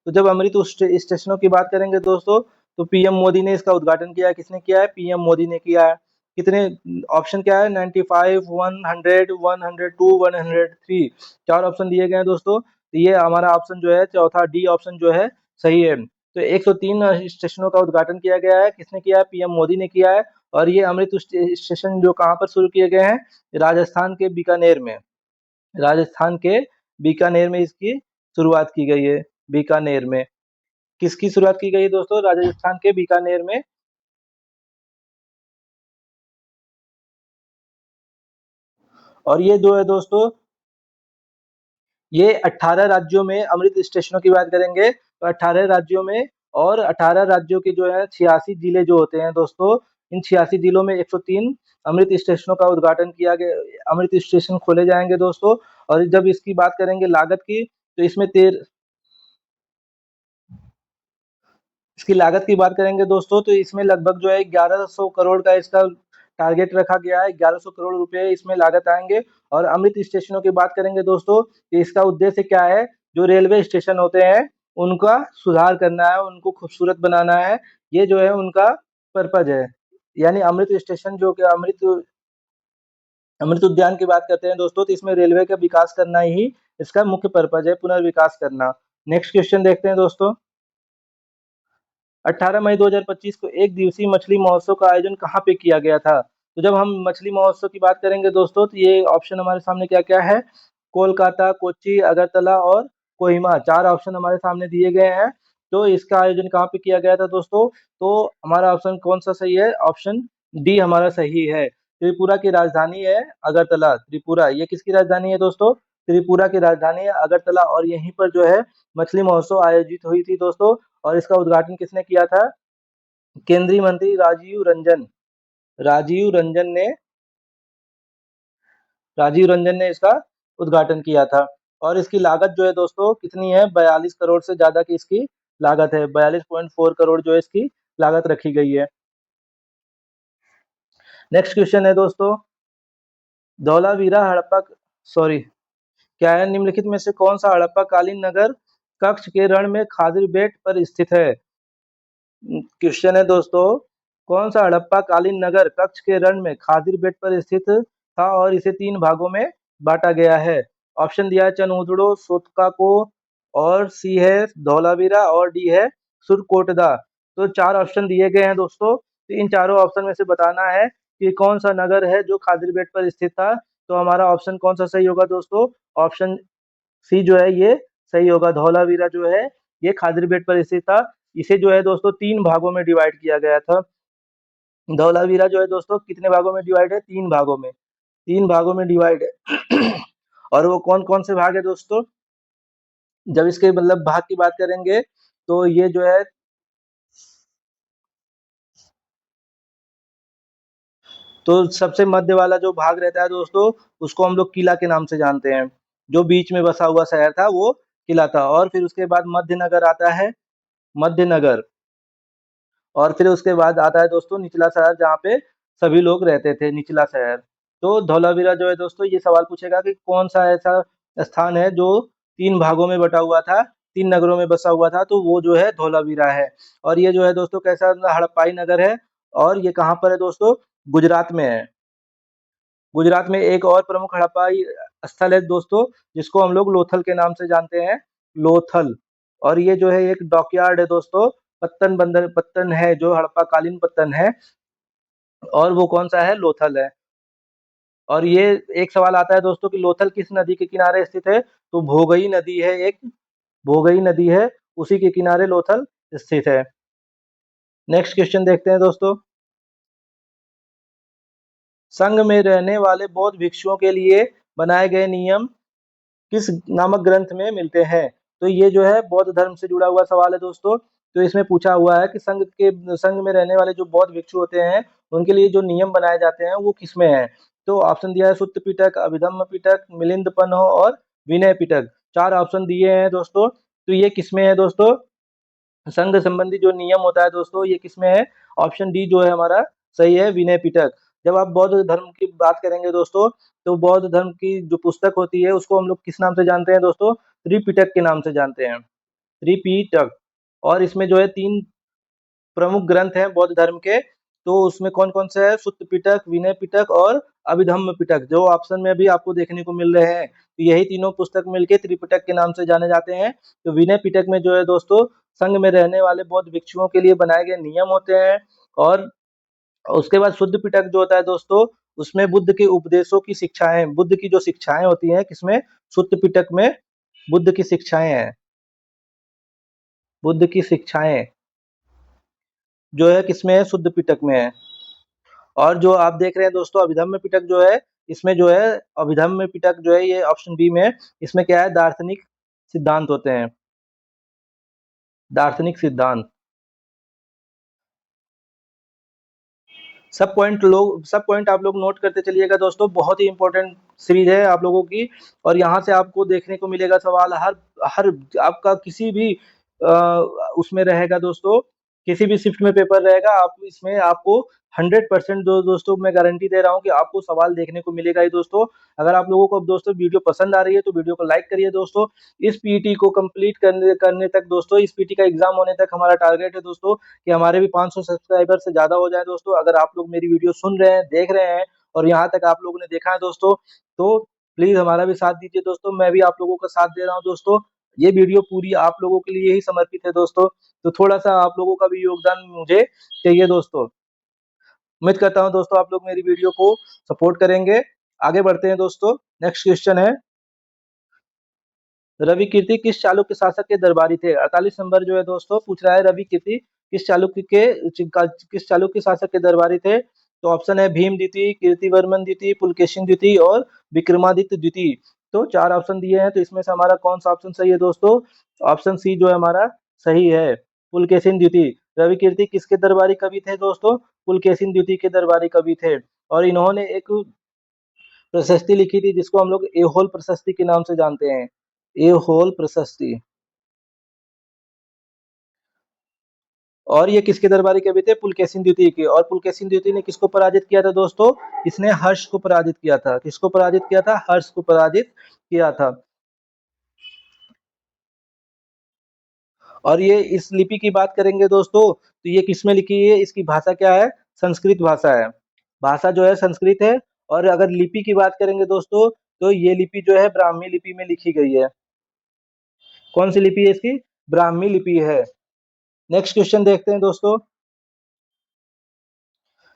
S1: तो जब अमृत स्टेशनों की बात करेंगे दोस्तों तो पीएम मोदी ने इसका उद्घाटन किया है। किसने किया है? पीएम मोदी ने किया है। कितने? ऑप्शन क्या है? 95, 100, 102, 103। चार ऑप्शन दिए गए हैं दोस्तों। तो ये हमारा ऑप्शन जो है चौथा डी ऑप्शन जो है सही है। तो 103 स्टेशनों का उद्घाटन किया गया है। किसने किया है? पीएम मोदी ने किया है। और ये अमृत स्टेशन जो कहाँ पर शुरू किए गए हैं? राजस्थान के बीकानेर में। राजस्थान के बीकानेर में इसकी शुरुआत की गई है। बीकानेर में किसकी शुरुआत की गई है दोस्तों? राजस्थान के बीकानेर में। और ये जो है दोस्तों ये 18 राज्यों में अमृत स्टेशनों की बात करेंगे तो 18 राज्यों में, और 18 राज्यों के जो है 86 जिले जो होते हैं दोस्तों, इन 86 जिलों में 103 अमृत स्टेशनों का उद्घाटन किया गया, अमृत स्टेशन खोले जाएंगे दोस्तों। और जब इसकी बात करेंगे लागत की तो इसकी लागत की बात करेंगे दोस्तों तो इसमें लगभग जो है 1100 करोड़ का इसका टारगेट रखा गया है। 1100 करोड़ रुपए इसमें लागत आएंगे। और अमृत स्टेशनों की बात करेंगे दोस्तों कि इसका उद्देश्य क्या है? जो रेलवे स्टेशन होते हैं उनका सुधार करना है, उनको खूबसूरत बनाना है। ये जो है उनका पर्पज है। यानी अमृत स्टेशन जो कि अमृत उद्यान की बात करते हैं दोस्तों तो इसमें रेलवे का विकास करना ही इसका मुख्य पर्पज है, पुनर्विकास करना। नेक्स्ट क्वेश्चन देखते हैं दोस्तों, 18 मई 2025 को एक दिवसीय मछली महोत्सव का आयोजन कहाँ पे किया गया था? तो जब हम मछली महोत्सव की बात करेंगे दोस्तों तो ये ऑप्शन हमारे सामने क्या क्या है? कोलकाता, कोच्चि, अगरतला और कोहिमा, चार ऑप्शन हमारे सामने दिए गए हैं। तो इसका आयोजन कहाँ पे किया गया था दोस्तों? तो हमारा ऑप्शन कौन सा सही है? ऑप्शन डी हमारा सही है। त्रिपुरा की राजधानी है अगरतला। त्रिपुरा ये किसकी राजधानी है दोस्तों? त्रिपुरा की राजधानी है अगरतला। और यहीं पर जो है मछली महोत्सव आयोजित हुई थी दोस्तों। और इसका उद्घाटन किसने किया था? केंद्रीय मंत्री राजीव रंजन ने राजीव रंजन ने इसका उद्घाटन किया था। और इसकी लागत जो है दोस्तों कितनी है? 42 करोड़ से ज्यादा की इसकी लागत है। 42.4 करोड़ जो है इसकी लागत रखी गई है। नेक्स्ट क्वेश्चन है दोस्तों, धौलावीरा हड़प्पा सॉरी क्या है? निम्नलिखित में से कौन सा हड़प्पा कालीन नगर कक्ष के रण में खादिर बेट पर स्थित है? क्वेश्चन है दोस्तों, कौन सा हड़प्पा कालीन नगर कक्ष के रण में खादिर बेट पर स्थित था और इसे तीन भागों में बांटा गया है? ऑप्शन दिया है चनउजड़ो, सोतकाको, और सी है धौलावीरा और डी है सुरकोटदा। तो 4 ऑप्शन दिए गए हैं दोस्तों। तो इन चारों ऑप्शन में से बताना है कि कौन सा नगर है जो खादिर पर स्थित था। तो हमारा ऑप्शन कौन सा सही होगा दोस्तों? ऑप्शन सी जो है ये सही होगा। धौलावीरा जो है ये खादिर पर स्थित था। इसे जो है दोस्तों 3 भागों में डिवाइड किया गया था। धौलावीरा जो है दोस्तों कितने भागों में डिवाइड है? 3 भागों में। 3 भागों में डिवाइड है। और वो कौन-कौन से भाग है दोस्तों? जब इसके मतलब भाग की बात करेंगे तो ये जो है तो सबसे मध्य वाला जो भाग रहता है दोस्तों उसको हम लोग किला के नाम से जानते हैं। जो बीच में बसा हुआ शहर था वो किला था। और फिर उसके बाद मध्यनगर आता है, मध्यनगर। और फिर उसके बाद आता है दोस्तों निचला शहर जहाँ पे सभी लोग रहते थे, निचला शहर। तो धौलावीरा जो है दोस्तों ये सवाल पूछेगा कि कौन सा ऐसा स्थान है जो 3 भागों में बटा हुआ था, 3 नगरों में बसा हुआ था, तो वो जो है धौलावीरा है। और ये जो है दोस्तों कैसा हड़प्पाई नगर है और ये कहाँ पर है दोस्तों? गुजरात में है। गुजरात में एक और प्रमुख हड़प्पाई स्थल है दोस्तों जिसको हम लोग लोथल के नाम से जानते हैं, लोथल। और ये जो है एक डॉकयार्ड है दोस्तों, पत्तन बंदर पत्तन है जो हड़प्पा कालीन पत्तन है और वो कौन सा है? लोथल है। और ये एक सवाल आता है दोस्तों कि लोथल किस नदी के किनारे स्थित है? तो भोगई नदी है एक, भोगई नदी है, उसी के किनारे लोथल स्थित है। नेक्स्ट क्वेश्चन देखते हैं दोस्तों। संघ में रहने वाले बौद्ध भिक्षुओं के लिए बनाए गए नियम किस नामक ग्रंथ में मिलते हैं? तो ये जो है बौद्ध धर्म से जुड़ा हुआ सवाल है दोस्तों। तो इसमें पूछा हुआ है कि संघ में रहने वाले जो बौद्ध भिक्षु होते हैं उनके लिए जो नियम बनाए जाते हैं वो किसमें है? तो ऑप्शन दिया है सुत्त पिटक, अभिधम्म पिटक, मिलिंद पन्ह और विनय पिटक। 4 ऑप्शन दिए हैं दोस्तों। तो ये किसमें है दोस्तों? संघ संबंधी जो नियम होता है दोस्तों ये किसमें है? ऑप्शन डी जो है हमारा सही है, विनय पिटक। जब आप बौद्ध धर्म की बात करेंगे दोस्तों तो बौद्ध धर्म की जो पुस्तक होती है उसको हम लोग किस नाम से जानते हैं दोस्तों? त्रिपिटक के नाम से जानते हैं, त्रिपिटक। और इसमें जो है 3 प्रमुख ग्रंथ हैं बौद्ध धर्म के। तो उसमें कौन-कौन से हैं? सुत्त पिटक, विनय पिटक और अभिधम्म पिटक। जो ऑप्शन में भी आपको देखने को मिल रहे हैं। तो यही तीनों पुस्तक मिलके त्रिपिटक के नाम से जाने जाते हैं। तो विनय पिटक में जो है दोस्तों संघ में रहने वाले बौद्ध भिक्षुओं के लिए बनाए गए नियम होते हैं। और उसके बाद शुद्ध पिटक जो होता है दोस्तों उसमें बुद्ध के उपदेशों की शिक्षाएँ, बुद्ध की जो शिक्षाएँ होती हैं किसमें? शुद्ध पिटक में बुद्ध की शिक्षाएँ हैं। बुद्ध की शिक्षाएँ जो है किसमें है? शुद्ध पिटक में है। और जो आप देख रहे हैं दोस्तों अभिधम्म पिटक जो है इसमें जो है अभिधम्म पिटक जो है ये ऑप्शन बी में है। इसमें क्या है? दार्शनिक सिद्धांत होते हैं, दार्शनिक सिद्धांत। सब पॉइंट आप लोग नोट करते चलिएगा दोस्तों। बहुत ही इंपॉर्टेंट सीरीज है आप लोगों की। और यहाँ से आपको देखने को मिलेगा सवाल हर हर आपका किसी भी अ, उसमें रहेगा दोस्तों, किसी भी शिफ्ट में पेपर रहेगा आप इसमें आपको 100% दोस्तों मैं गारंटी दे रहा हूँ कि आपको सवाल देखने को मिलेगा ही दोस्तों। अगर आप लोगों को दोस्तों वीडियो पसंद आ रही है तो वीडियो को लाइक करिए दोस्तों। इस पीटी को कंप्लीट करने करने तक दोस्तों, इस पीटी का एग्जाम होने तक हमारा टारगेट है दोस्तों कि हमारे भी 500 सब्सक्राइबर से ज़्यादा हो जाए दोस्तों। अगर आप लोग मेरी वीडियो सुन रहे हैं, देख रहे हैं और यहाँ तक आप लोगों ने देखा है दोस्तों, तो प्लीज़ हमारा भी साथ दीजिए दोस्तों। मैं भी आप लोगों का साथ दे रहा हूँ दोस्तों। ये वीडियो पूरी आप लोगों के लिए ही समर्पित है दोस्तों। तो थोड़ा-सा आप लोगों का भी योगदान मुझे चाहिए दोस्तों। उम्मीद करता हूँ दोस्तों आप लोग मेरी वीडियो को सपोर्ट करेंगे। आगे बढ़ते हैं दोस्तों। नेक्स्ट क्वेश्चन है रवि कीर्ति किस चालुक्य शासक के दरबारी थे? 48 नंबर जो है दोस्तों पूछ रहा है रवि कीर्ति किस चालुक्य शासक के दरबारी थे? तो ऑप्शन है भीम द्वितीय, कीर्तिवर्मन द्वितीय, पुलकेशिन द्वितीय और विक्रमादित्य द्वितीय। तो 4 ऑप्शन दिए हैं तो इसमें से हमारा कौन सा ऑप्शन सही है दोस्तों? ऑप्शन सी जो है हमारा सही है, पुलकेशिन द्वितीय। रवि कीर्ति किसके दरबारी कवि थे दोस्तों? पुलकेशिन द्वितीय के दरबारी कवि थे। और इन्होंने एक प्रशस्ति लिखी थी जिसको हम लोग एहोल प्रशस्ति के नाम से जानते हैं, एहोल प्रशस्ति। और ये किसके दरबारी कवि थे? पुलकेशिन द्वितीय के। और पुलकेशिन द्वितीय ने किसको पराजित किया था दोस्तों? इसने हर्ष को पराजित किया था। किसको पराजित किया था? हर्ष को पराजित किया था। और ये इस लिपि की बात करेंगे दोस्तों तो ये किसमें लिखी है? इसकी भाषा क्या है? संस्कृत भाषा है। भाषा जो है संस्कृत है। और अगर लिपि की बात करेंगे दोस्तों तो ये लिपि जो है ब्राह्मी लिपि में लिखी गई है। कौन सी लिपि है इसकी? ब्राह्मी लिपि है। नेक्स्ट क्वेश्चन देखते हैं दोस्तों।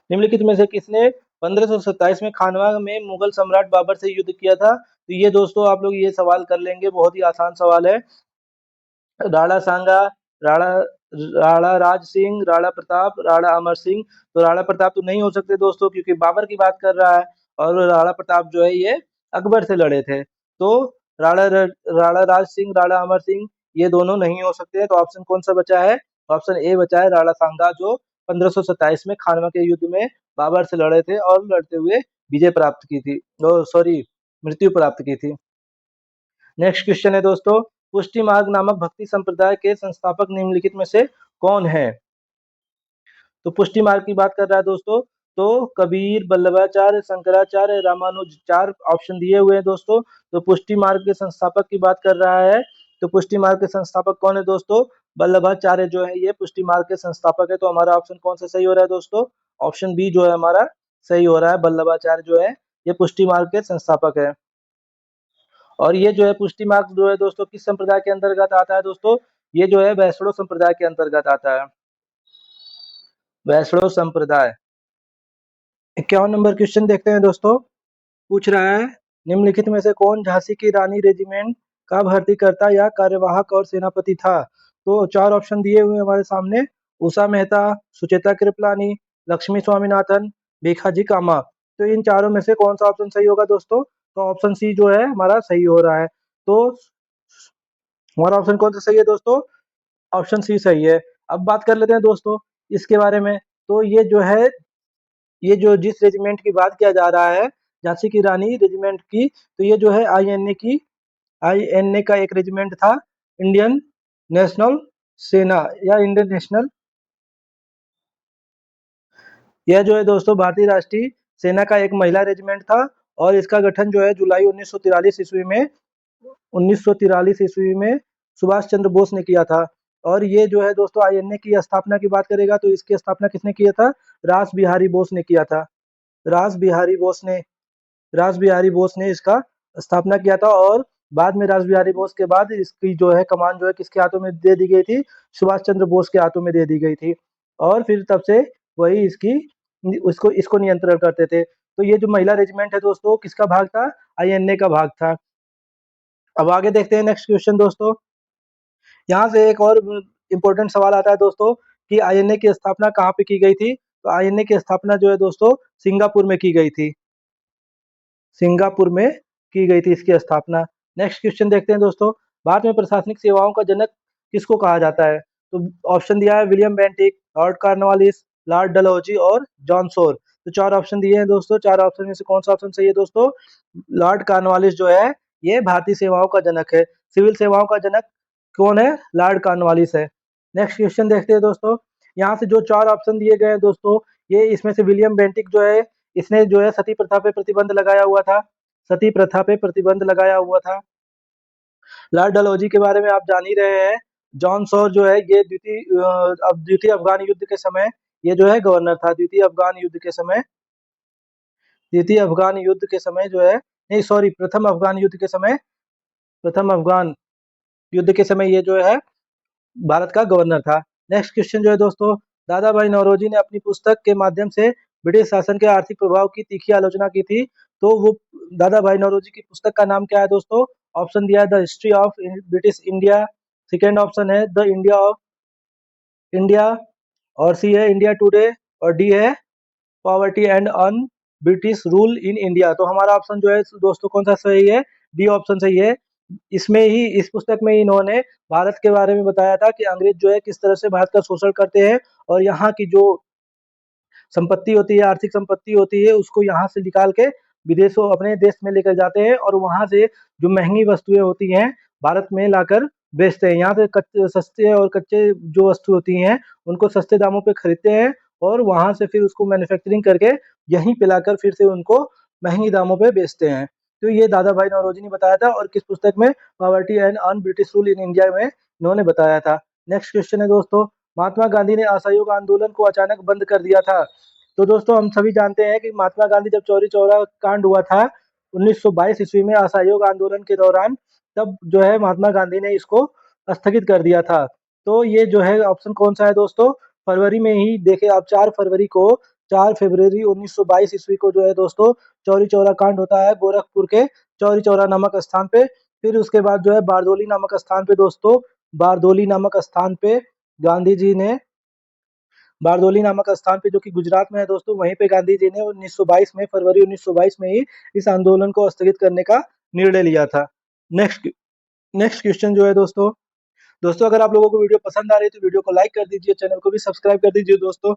S1: निम्नलिखित में से किसने 1527 में खानवा में मुगल सम्राट बाबर से युद्ध किया था? तो ये दोस्तों आप लोग ये सवाल कर लेंगे, बहुत ही आसान सवाल है। राणा सांगा, राणा राणा राज सिंह, राणा प्रताप, राणा अमर सिंह। तो राणा प्रताप तो नहीं हो सकते दोस्तों, क्योंकि बाबर की बात कर रहा है, और राणा प्रताप जो है ये अकबर से लड़े थे। तो राणा राज सिंह, राणा अमर सिंह, ये दोनों नहीं हो सकते हैं। तो ऑप्शन कौन सा बचा है? ऑप्शन ए बचा है, राणा सांगा, जो 1527 में खानवा के युद्ध में बाबर से लड़े थे और लड़ते हुए विजय प्राप्त की थी, सॉरी, मृत्यु प्राप्त की थी। नेक्स्ट क्वेश्चन है दोस्तों, पुष्टि मार्ग नामक भक्ति संप्रदाय के संस्थापक निम्नलिखित में से कौन है? तो पुष्टि मार्ग की बात कर रहा है दोस्तों, तो कबीर, वल्लभाचार्य, शंकराचार्य, रामानुज, 4 ऑप्शन दिए हुए हैं दोस्तों। तो पुष्टि मार्ग के संस्थापक की बात कर रहा है, तो पुष्टि मार्ग के संस्थापक कौन है दोस्तों? वल्लभाचार्य जो है ये पुष्टि मार्ग के संस्थापक है। तो हमारा ऑप्शन कौन सा सही हो रहा है दोस्तों? ऑप्शन बी जो है हमारा सही हो रहा है, वल्लभाचार्य जो है ये पुष्टि मार्ग के संस्थापक है। और ये जो है पुष्टि मार्ग जो है दोस्तों किस संप्रदाय के अंतर्गत आता है दोस्तों? ये जो है वैष्णव संप्रदाय के अंतर्गत आता है, वैष्णव संप्रदाय। 51 नंबर क्वेश्चन देखते हैं दोस्तों। पूछ रहा है, निम्नलिखित में से कौन झांसी की रानी रेजिमेंट का भर्तीकर्ता या कार्यवाहक और सेनापति था? तो 4 ऑप्शन दिए हुए हैं हमारे सामने। उषा मेहता, सुचेता कृपलानी, लक्ष्मी स्वामीनाथन, भीखाजी कामा। तो इन चारों में से कौन सा ऑप्शन सही होगा दोस्तों? तो ऑप्शन सी जो है हमारा सही हो रहा है। तो हमारा ऑप्शन कौन सा सही है दोस्तों? ऑप्शन सी सही है। अब बात कर लेते हैं दोस्तों इसके बारे में। तो ये जो है, ये जो जिस रेजिमेंट की बात किया जा रहा है, झांसी की रानी रेजिमेंट की, तो ये जो है आईएनए का एक रेजिमेंट था, इंडियन नेशनल सेना या इंडियन नेशनल। यह जो है दोस्तों भारतीय राष्ट्रीय सेना का एक महिला रेजिमेंट था, और इसका गठन जो है जुलाई 1943 ईस्वी में 1943 ईस्वी में सुभाष चंद्र बोस ने किया था। और ये जो है दोस्तों आईएनए की स्थापना की बात करेगा तो इसकी स्थापना किसने किया था? रास बिहारी बोस ने किया था। रास बिहारी बोस ने रास बिहारी बोस ने इसका स्थापना किया था, और बाद में रास बिहारी बोस के बाद इसकी जो है कमान जो है किसके हाथों में दे दी गई थी? सुभाष चंद्र बोस के हाथों में दे दी गई थी। और फिर तब से वही इसकी उसको इसको नियंत्रण करते थे। तो ये जो महिला रेजिमेंट है दोस्तों किसका भाग था? आईएनए का भाग था। अब आगे देखते हैं नेक्स्ट क्वेश्चन दोस्तों। यहाँ से एक और इम्पोर्टेंट सवाल आता है दोस्तों कि आईएनए की स्थापना कहाँ पे की गई थी? तो आईएनए की स्थापना जो है दोस्तों सिंगापुर में की गई थी, सिंगापुर में की गई थी इसकी स्थापना। नेक्स्ट क्वेश्चन देखते हैं दोस्तों, भारत में प्रशासनिक सेवाओं का जनक किसको कहा जाता है? तो ऑप्शन दिया है William Bentinck, Lord Cornwallis, Lord Dalhousie और जॉन सोर। तो 4 ऑप्शन दिए हैं दोस्तों, 4 ऑप्शन में से कौन सा ऑप्शन सही है दोस्तों? लॉर्ड कॉर्नवालिस जो है ये भारतीय सेवाओं का जनक है। सिविल सेवाओं का जनक कौन है? लॉर्ड कॉर्नवालिस है। नेक्स्ट क्वेश्चन देखते हैं दोस्तों, यहाँ से जो 4 ऑप्शन दिए गए हैं दोस्तों, ये इसमें से विलियम बेंटिक जो है इसने जो है सती प्रथा पे प्रतिबंध लगाया हुआ था, सती प्रथा पे प्रतिबंध लगाया हुआ था। लॉर्ड डलहौजी के बारे में आप जान ही रहे हैं। जॉन सॉर जो है ये द्वितीय अफगान युद्ध के समय ये जो है गवर्नर था। द्वितीय अफगान युद्ध के समय जो है, नहीं सॉरी, प्रथम अफगान युद्ध के समय ये जो है भारत का गवर्नर था। नेक्स्ट क्वेश्चन जो है दोस्तों, दादा भाई नौरोजी ने अपनी पुस्तक के माध्यम से ब्रिटिश शासन के आर्थिक प्रभाव की तीखी आलोचना की थी। तो वो दादा भाई नौरोजी की पुस्तक का नाम क्या है दोस्तों? ऑप्शन दिया है the history of British India, second option है द इंडिया ऑफ इंडिया, और सी है इंडिया टुडे, और डी है poverty and un British rule in India. तो हमारा ऑप्शन जो है दोस्तों कौन सा सही है? डी ऑप्शन सही है। इसमें ही इस पुस्तक में इन्होंने भारत के बारे में बताया था कि अंग्रेज जो है किस तरह से भारत का शोषण करते हैं, और यहाँ की जो संपत्ति होती है, आर्थिक संपत्ति होती है, उसको यहाँ से निकाल के विदेशों अपने देश में लेकर जाते हैं, और वहां से जो महंगी वस्तुएं होती हैं भारत में लाकर बेचते हैं। यहाँ से सस्ते और कच्चे जो वस्तु होती हैं उनको सस्ते दामों पे खरीदते हैं, और वहां से फिर उसको मैन्युफैक्चरिंग करके यहीं पे लाकर फिर से उनको महंगी दामों पे बेचते हैं। तो ये दादा भाई नौरोजी ने बताया था, और किस पुस्तक में? Poverty and un British rule in India में इन्होंने बताया था। नेक्स्ट क्वेश्चन है दोस्तों, महात्मा गांधी ने असहयोग आंदोलन को अचानक बंद कर दिया था। तो दोस्तों हम सभी जानते हैं कि महात्मा गांधी जब चौरी चौरा कांड हुआ था 1922 ईस्वी में असहयोग आंदोलन के दौरान, तब जो है महात्मा गांधी ने इसको स्थगित कर दिया था। तो ये जो है ऑप्शन कौन सा है दोस्तों, फरवरी में ही देखिए आप 4 फरवरी 1922 ईस्वी को जो है दोस्तों चौरी चौरा कांड होता है गोरखपुर के चौरी चौरा नामक स्थान पे। फिर उसके बाद जो है बारदोली नामक स्थान पे दोस्तों, बारदोली नामक स्थान पे गांधी जी ने बारदोली नामक स्थान पे जो कि गुजरात में है दोस्तों, वहीं पे गांधी जी ने 1922 में फरवरी 1922 में ही इस आंदोलन को स्थगित करने का निर्णय लिया था। नेक्स्ट नेक्स्ट क्वेश्चन जो है दोस्तों, अगर आप लोगों को वीडियो पसंद आ रही है तो वीडियो को लाइक कर दीजिए, चैनल को भी सब्सक्राइब कर दीजिए दोस्तों।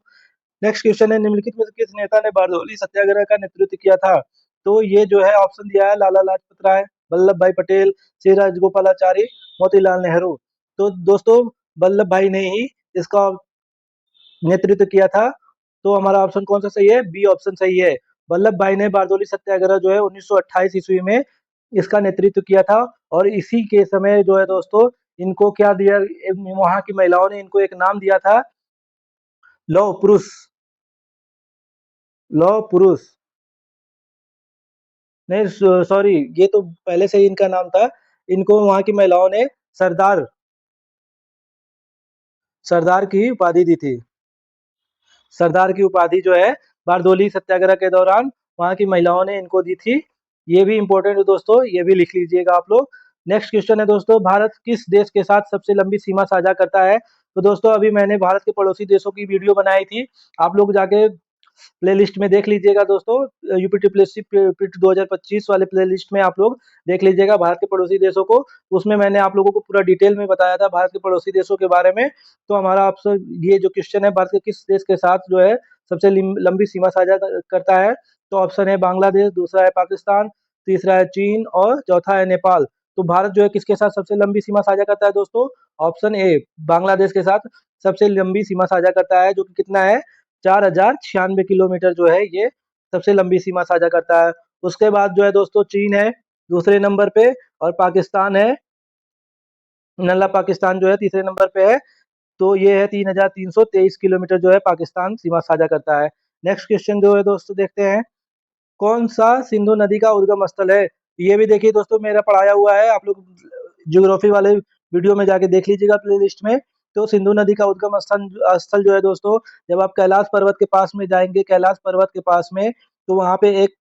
S1: नेक्स्ट क्वेश्चन है, निम्नलिखित में से किस नेता ने बारदोली सत्याग्रह का नेतृत्व किया था? तो ये जो है ऑप्शन दिया है लाला लाजपत राय, वल्लभ भाई पटेल, श्री राजगोपालाचारी, मोतीलाल नेहरू। तो दोस्तों वल्लभ भाई ने ही इसका नेतृत्व किया था। तो हमारा ऑप्शन कौन सा सही है, बी ऑप्शन सही है। वल्लभ भाई ने बारदोली सत्याग्रह जो है 1928 ईस्वी में इसका नेतृत्व किया था। और इसी के समय जो है दोस्तों इनको क्या दिया, वहां की महिलाओं ने इनको एक नाम दिया था, लौह पुरुष। लौह पुरुष नहीं, सॉरी, ये तो पहले से ही इनका नाम था। इनको वहां की महिलाओं ने सरदार सरदार की उपाधि दी थी। सरदार की उपाधि जो है बारदोली सत्याग्रह के दौरान वहां की महिलाओं ने इनको दी थी। ये भी इंपॉर्टेंट है दोस्तों, ये भी लिख लीजिएगा आप लोग। नेक्स्ट क्वेश्चन है दोस्तों, भारत किस देश के साथ सबसे लंबी सीमा साझा करता है? तो दोस्तों अभी मैंने भारत के पड़ोसी देशों की वीडियो बनाई थी, आप लोग जाके प्लेलिस्ट में देख लीजिएगा दोस्तों। यूपीटी प्लेसी पीटी 2025 वाले प्लेलिस्ट में आप लोग देख लीजिएगा भारत के पड़ोसी देशों को। उसमें मैंने आप लोगों को पूरा डिटेल में बताया था भारत के पड़ोसी देशों के बारे में। तो हमारा आपसे ये जो क्वेश्चन है, भारत के किस देश के साथ जो है सबसे लंबी सीमा साझा करता है? तो ऑप्शन है बांग्लादेश, दूसरा है पाकिस्तान, तीसरा है चीन और चौथा है नेपाल। तो भारत जो है किसके साथ सबसे लंबी सीमा साझा करता है दोस्तों? ऑप्शन ए बांग्लादेश के साथ सबसे लंबी सीमा साझा करता है, जो कि कितना है, 4096 किलोमीटर जो है ये सबसे लंबी सीमा साझा करता है। उसके बाद जो है दोस्तों चीन है दूसरे नंबर पे, और पाकिस्तान है, नल्ला पाकिस्तान जो है तीसरे नंबर पे है। तो ये है 3323 किलोमीटर जो है पाकिस्तान सीमा साझा करता है। नेक्स्ट क्वेश्चन जो है दोस्तों देखते हैं, कौन सा सिंधु नदी का उद्गम स्थल है? ये भी देखिए दोस्तों मेरा पढ़ाया हुआ है, आप लोग ज्योग्राफी वाले वीडियो में जाके देख लीजिएगा प्लेलिस्ट में। तो सिंधु नदी का उद्गम स्थल स्थल जो है दोस्तों, जब आप कैलाश पर्वत के पास में जाएंगे, कैलाश पर्वत के पास में, तो वहां पे एक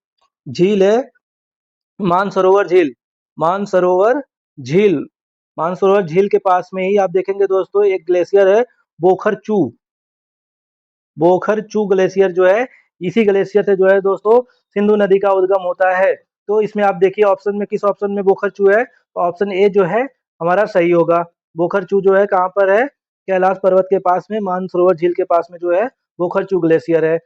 S1: झील है, मानसरोवर झील। मानसरोवर झील मानसरोवर झील के पास में ही आप देखेंगे दोस्तों एक ग्लेशियर है, बोखरचू। बोखरचू ग्लेशियर जो है, इसी ग्लेशियर से जो है दोस्तों सिंधु नदी का उद्गम होता है। तो इसमें आप देखिए ऑप्शन में किस ऑप्शन में बोखरचू है, तो ऑप्शन ए जो है हमारा सही होगा। बोखरचू जो है कहाँ पर है, कैलाश पर्वत के पास में, मानसरोवर झील के पास में जो है बोखरचू ग्लेशियर है।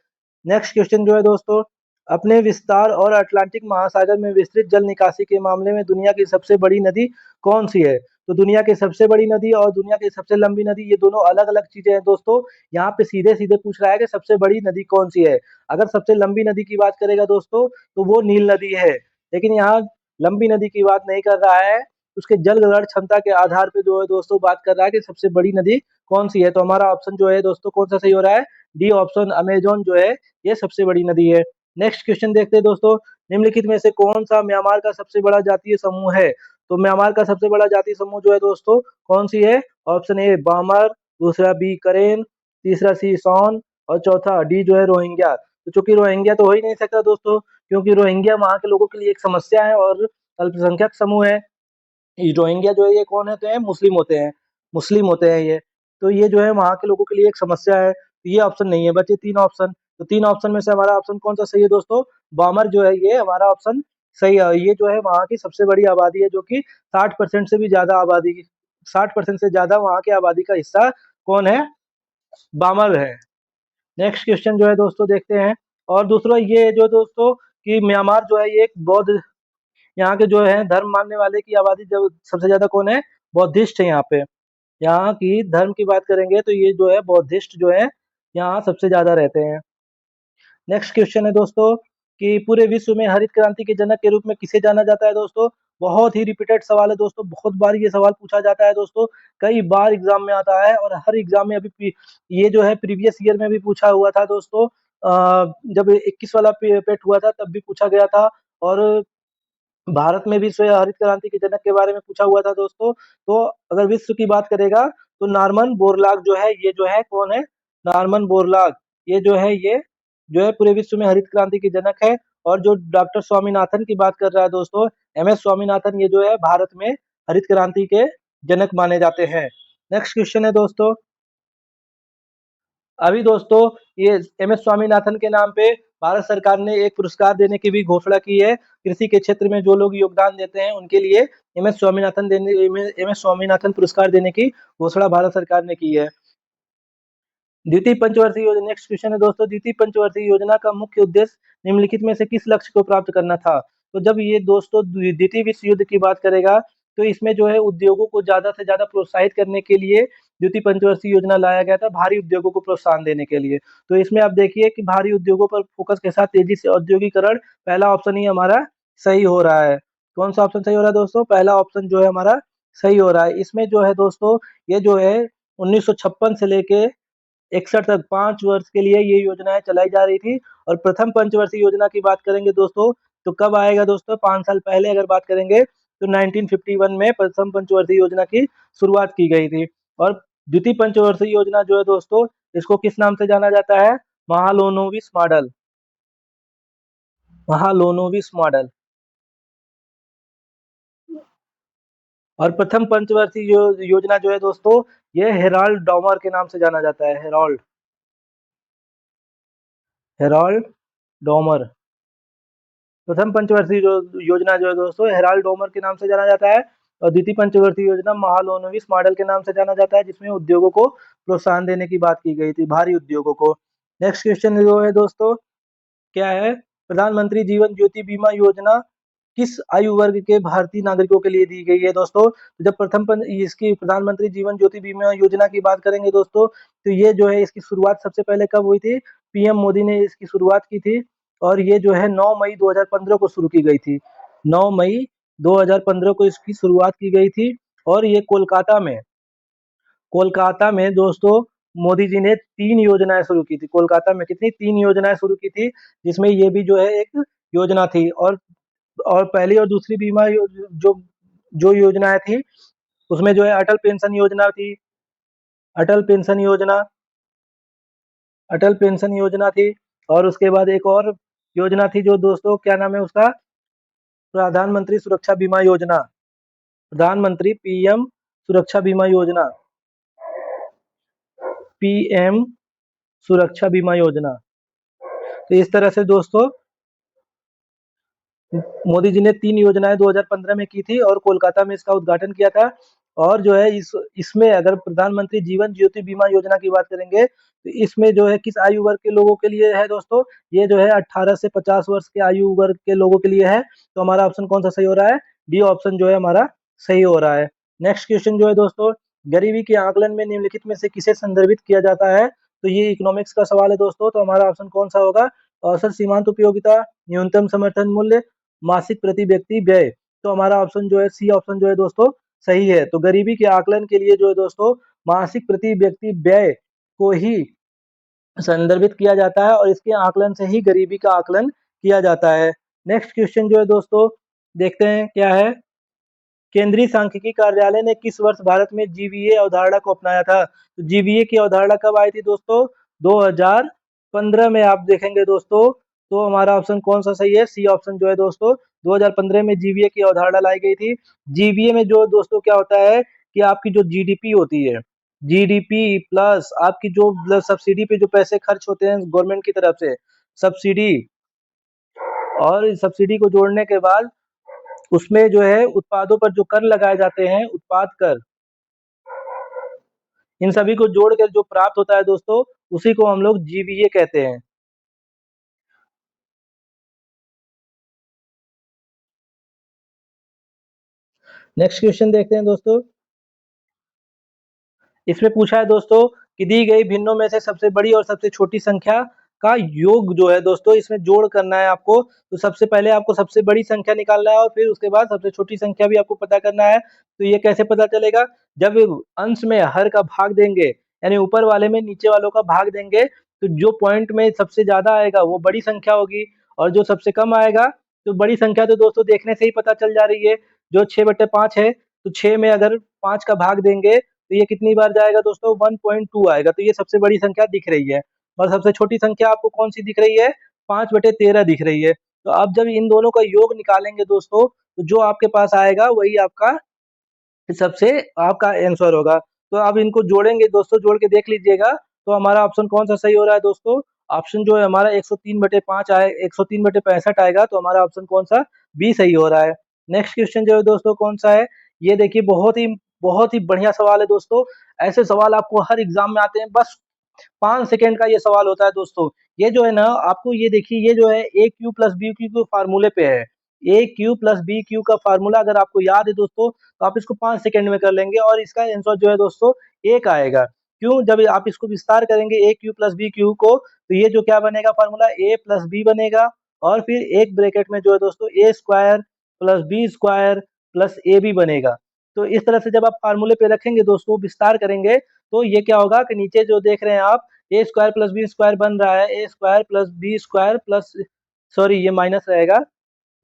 S1: नेक्स्ट क्वेश्चन जो है दोस्तों, अपने विस्तार और अटलांटिक महासागर में विस्तृत जल निकासी के मामले में दुनिया की सबसे बड़ी नदी कौन सी है? तो दुनिया की सबसे बड़ी नदी और दुनिया की सबसे लंबी नदी ये दोनों अलग अलग चीजें हैं दोस्तों। यहाँ पे सीधे सीधे पूछ रहा है कि सबसे बड़ी नदी कौन सी है। अगर सबसे लंबी नदी की बात करेगा दोस्तों तो वो नील नदी है, लेकिन यहाँ लंबी नदी की बात नहीं कर रहा है, उसके जल ग्रहण क्षमता के आधार पे जो है दोस्तों बात कर रहा है कि सबसे बड़ी नदी कौन सी है। तो हमारा ऑप्शन जो है दोस्तों कौन सा सही हो रहा है, डी ऑप्शन, अमेजोन जो है ये सबसे बड़ी नदी है। नेक्स्ट क्वेश्चन देखते हैं दोस्तों, निम्नलिखित में से कौन सा म्यांमार का सबसे बड़ा जातीय समूह है? तो म्यांमार का सबसे बड़ा जातीय समूह जो है दोस्तों कौन सी है? ऑप्शन ए बामर, दूसरा बी करेन, तीसरा सी सॉन और चौथा डी जो है रोहिंग्या। तो चूंकि रोहिंग्या तो हो ही नहीं सकता दोस्तों, क्योंकि रोहिंग्या वहां के लोगों के लिए एक समस्या है और अल्पसंख्यक समूह है। ये रोहिंग्या जो है ये कौन होते हैं, मुस्लिम होते हैं, मुस्लिम होते हैं ये। तो ये जो है वहाँ के लोगों के लिए एक समस्या है, तो ये ऑप्शन नहीं है, बचे 3 ऑप्शन। तो 3 ऑप्शन में से हमारा ऑप्शन कौन सा सही है दोस्तों, बामर जो है ये हमारा ऑप्शन सही है। ये जो है वहाँ की सबसे बड़ी आबादी है, जो कि 60% से भी ज्यादा आबादी, 60% से ज्यादा वहाँ की आबादी का हिस्सा कौन है, बामर है। नेक्स्ट क्वेश्चन जो है दोस्तों देखते हैं, और दूसरा ये जो दोस्तों कि म्यांमार जो है ये एक बौद्ध, यहाँ के जो है धर्म मानने वाले की आबादी जब सबसे ज्यादा कौन है, बौद्धिस्ट है यहाँ पे। यहाँ की धर्म की बात करेंगे तो ये जो है बौद्धिस्ट जो है यहाँ सबसे ज्यादा रहते हैं। नेक्स्ट क्वेश्चन है दोस्तों कि पूरे विश्व में हरित क्रांति के जनक के रूप में किसे जाना जाता है दोस्तों? बहुत ही रिपीटेड सवाल है दोस्तों, बहुत बार ये सवाल पूछा जाता है दोस्तों, कई बार एग्जाम में आता है, और हर एग्जाम में ये जो है प्रीवियस ईयर में भी पूछा हुआ था दोस्तों। जब 21 वाला पेट हुआ था तब भी पूछा गया था, और भारत में विश्व हरित क्रांति के जनक के बारे में पूछा हुआ था दोस्तों। तो अगर विश्व की बात करेगा तो नॉर्मन बोरलॉग जो है, ये जो है कौन है, नॉर्मन बोरलॉग, ये जो है, ये जो है पूरे विश्व में हरित क्रांति के जनक है। और जो डॉक्टर स्वामीनाथन की बात कर रहा है दोस्तों, एम एस स्वामीनाथन, ये जो है भारत में हरित क्रांति के जनक माने जाते हैं। नेक्स्ट क्वेश्चन है दोस्तों, अभी दोस्तों ये एम एस स्वामीनाथन के नाम पे भारत सरकार ने एक पुरस्कार देने की भी घोषणा की है। कृषि के क्षेत्र में जो लोग योगदान देते हैं उनके लिए एम एस स्वामीनाथन पुरस्कार देने की घोषणा भारत सरकार ने की है। द्वितीय पंचवर्षीय योजना, नेक्स्ट क्वेश्चन है दोस्तों, द्वितीय पंचवर्षीय योजना का मुख्य उद्देश्य निम्नलिखित में से किस लक्ष्य को प्राप्त करना था? तो जब ये दोस्तों द्वितीय विश्व युद्ध की बात करेगा तो इसमें जो है उद्योगों को ज्यादा से ज्यादा प्रोत्साहित करने के लिए द्वितीय पंचवर्षीय योजना लाया गया था, भारी उद्योगों को प्रोत्साहन देने के लिए। तो इसमें आप देखिए कि भारी उद्योगों पर फोकस के साथ तेजी से औद्योगिकरण, पहला ऑप्शन ही हमारा सही हो रहा है। कौन सा ऑप्शन सही हो रहा है दोस्तों? पहला ऑप्शन जो है हमारा सही हो रहा है। इसमें जो है दोस्तों, ये जो है 1956 से लेके 61 तक 5 वर्ष के लिए ये योजनाएं चलाई जा रही थी। और प्रथम पंचवर्षीय योजना की बात करेंगे दोस्तों, तो कब आएगा दोस्तों? 5 साल पहले अगर बात करेंगे तो 1951 में प्रथम पंचवर्षीय योजना की शुरुआत की गई थी। और द्वितीय पंचवर्षीय योजना जो है दोस्तों, इसको किस नाम से जाना जाता है? Mahalanobis model, Mahalanobis model. और प्रथम पंचवर्षीय योजना जो है दोस्तों, ये हेराल्ड डॉमर के नाम से जाना जाता है, हेराल्ड, हेराल्ड डॉमर। प्रथम पंचवर्षीय जो योजना जो है दोस्तों, हेराल्ड डोमर के नाम से जाना जाता है। और द्वितीय पंचवर्षीय योजना महालोनोविस मॉडल के नाम से जाना जाता है, जिसमें उद्योगों को प्रोत्साहन देने की बात की गई थी, भारी उद्योगों को। नेक्स्ट क्वेश्चन जो है दोस्तों, क्या है? प्रधानमंत्री जीवन ज्योति बीमा योजना किस आयु वर्ग के भारतीय नागरिकों के लिए दी गई है दोस्तों? तो जब इसकी प्रधानमंत्री जीवन ज्योति बीमा योजना की बात करेंगे दोस्तों, तो ये जो है इसकी शुरुआत सबसे पहले कब हुई थी? पीएम मोदी ने इसकी शुरुआत की थी। और ये जो है 9 मई 2015 को शुरू की गई थी, 9 मई 2015 को इसकी शुरुआत की गई थी। और ये कोलकाता में दोस्तों मोदी जी ने 3 योजनाएं शुरू की थी। कोलकाता में कितनी? 3 योजनाएं शुरू की थी, जिसमें ये भी जो है एक योजना थी। और पहली और दूसरी बीमा जो जो योजनाएं थी, उसमें जो है अटल पेंशन योजना थी, अटल पेंशन योजना, अटल पेंशन योजना थी। और उसके बाद एक और योजना थी जो दोस्तों, क्या नाम है उसका? प्रधानमंत्री सुरक्षा बीमा योजना, प्रधानमंत्री पीएम सुरक्षा बीमा योजना, पीएम सुरक्षा बीमा योजना। तो इस तरह से दोस्तों मोदी जी ने 3 योजनाएं 2015 में की थी और कोलकाता में इसका उद्घाटन किया था। और जो है इसमें अगर प्रधानमंत्री जीवन ज्योति बीमा योजना की बात करेंगे तो इसमें जो है किस आयु वर्ग के लोगों के लिए है दोस्तों? ये जो है 18 से 50 वर्ष के आयु वर्ग के लोगों के लिए है। तो हमारा ऑप्शन कौन सा सही हो रहा है? डी ऑप्शन जो है हमारा सही हो रहा है। नेक्स्ट क्वेश्चन जो है दोस्तों, गरीबी के आकलन में निम्नलिखित में से किसे संदर्भित किया जाता है? तो ये इकोनॉमिक्स का सवाल है दोस्तों। तो हमारा ऑप्शन कौन सा होगा? औसत सीमांत उपयोगिता, न्यूनतम समर्थन मूल्य, मासिक प्रति व्यक्ति व्यय। तो हमारा ऑप्शन जो है सी ऑप्शन जो है दोस्तों सही है। तो गरीबी के आकलन के लिए जो है दोस्तों मासिक प्रति व्यक्ति व्यय को ही संदर्भित किया जाता है और इसके आकलन से ही गरीबी का आकलन किया जाता है। नेक्स्ट क्वेश्चन जो है दोस्तों, देखते हैं क्या है। केंद्रीय सांख्यिकी कार्यालय ने किस वर्ष भारत में जीवीए अवधारणा को अपनाया था? तो जीवीए की अवधारणा कब आई थी दोस्तों? 2015 में आप देखेंगे दोस्तों। तो हमारा ऑप्शन कौन सा सही है? सी ऑप्शन जो है दोस्तों 2015 में जीवीए की अवधारणा लाई गई थी। जीवीए में जो दोस्तों क्या होता है कि आपकी जो जीडीपी होती है, जीडीपी प्लस आपकी जो सब्सिडी पे जो पैसे खर्च होते हैं गवर्नमेंट की तरफ से, सब्सिडी, और इस सब्सिडी को जोड़ने के बाद उसमें जो है उत्पादों पर जो कर लगाए जाते हैं, उत्पाद कर, इन सभी को जोड़कर जो प्राप्त होता है दोस्तों, उसी को हम लोग जीवीए कहते हैं। नेक्स्ट क्वेश्चन देखते हैं दोस्तों। इसमें पूछा है दोस्तों कि दी गई भिन्नों में से सबसे बड़ी और सबसे छोटी संख्या का योग जो है दोस्तों, इसमें जोड़ करना है आपको। तो सबसे पहले आपको सबसे बड़ी संख्या निकालना है और फिर उसके बाद सबसे छोटी संख्या भी आपको पता करना है। तो ये कैसे पता चलेगा? जब अंश में हर का भाग देंगे, यानी ऊपर वाले में नीचे वालों का भाग देंगे, तो जो पॉइंट में सबसे ज्यादा आएगा वो बड़ी संख्या होगी और जो सबसे कम आएगा तो बड़ी संख्या तो दोस्तों देखने से ही पता चल जा रही है, जो 6/5 है, तो 6 में अगर 5 का भाग देंगे तो ये कितनी बार जाएगा दोस्तों, 1.2 आएगा। तो ये सबसे बड़ी संख्या दिख रही है। और सबसे छोटी संख्या आपको कौन सी दिख रही है, 5/13 दिख रही है। तो अब जब इन दोनों का योग निकालेंगे दोस्तों, तो जो आपके पास आएगा वही आपका सबसे आपका आंसर होगा। तो अब इनको जोड़ेंगे दोस्तों, जोड़ के देख लीजिएगा, तो हमारा ऑप्शन कौन-सा सही हो रहा है दोस्तों? ऑप्शन जो है हमारा 103/5 आए 103/65 आएगा, तो हमारा ऑप्शन कौन-सा? बी सही हो रहा है। नेक्स्ट क्वेश्चन जो है दोस्तों कौन-सा है? ये देखिए बहुत ही बढ़िया सवाल है दोस्तों। ऐसे सवाल आपको हर एग्ज़ाम में आते हैं, बस 5 सेकंड का ये सवाल होता है दोस्तों। ये जो है ना, आपको ये देखिए, ये जो है ए क्यू प्लस बी क्यू के फार्मूले पे है। ए क्यू प्लस बी क्यू का फार्मूला अगर आपको याद है दोस्तों, तो आप इसको 5 सेकंड में कर लेंगे और इसका आंसर जो है दोस्तों 1 आएगा। क्यों? जब आप इसको विस्तार करेंगे ए क्यू प्लस बी क्यू को, तो ये जो क्या बनेगा फार्मूला, ए प्लस बी बनेगा और फिर एक ब्रैकेट में जो है दोस्तों A square plus B square plus A B बनेगा। तो इस तरह से जब आप फार्मूले पे रखेंगे दोस्तों, विस्तार करेंगे, तो ये क्या होगा कि नीचे जो देख रहे हैं आप, A square plus B square बन रहा है, A square plus B square plus, sorry ये माइनस रहेगा,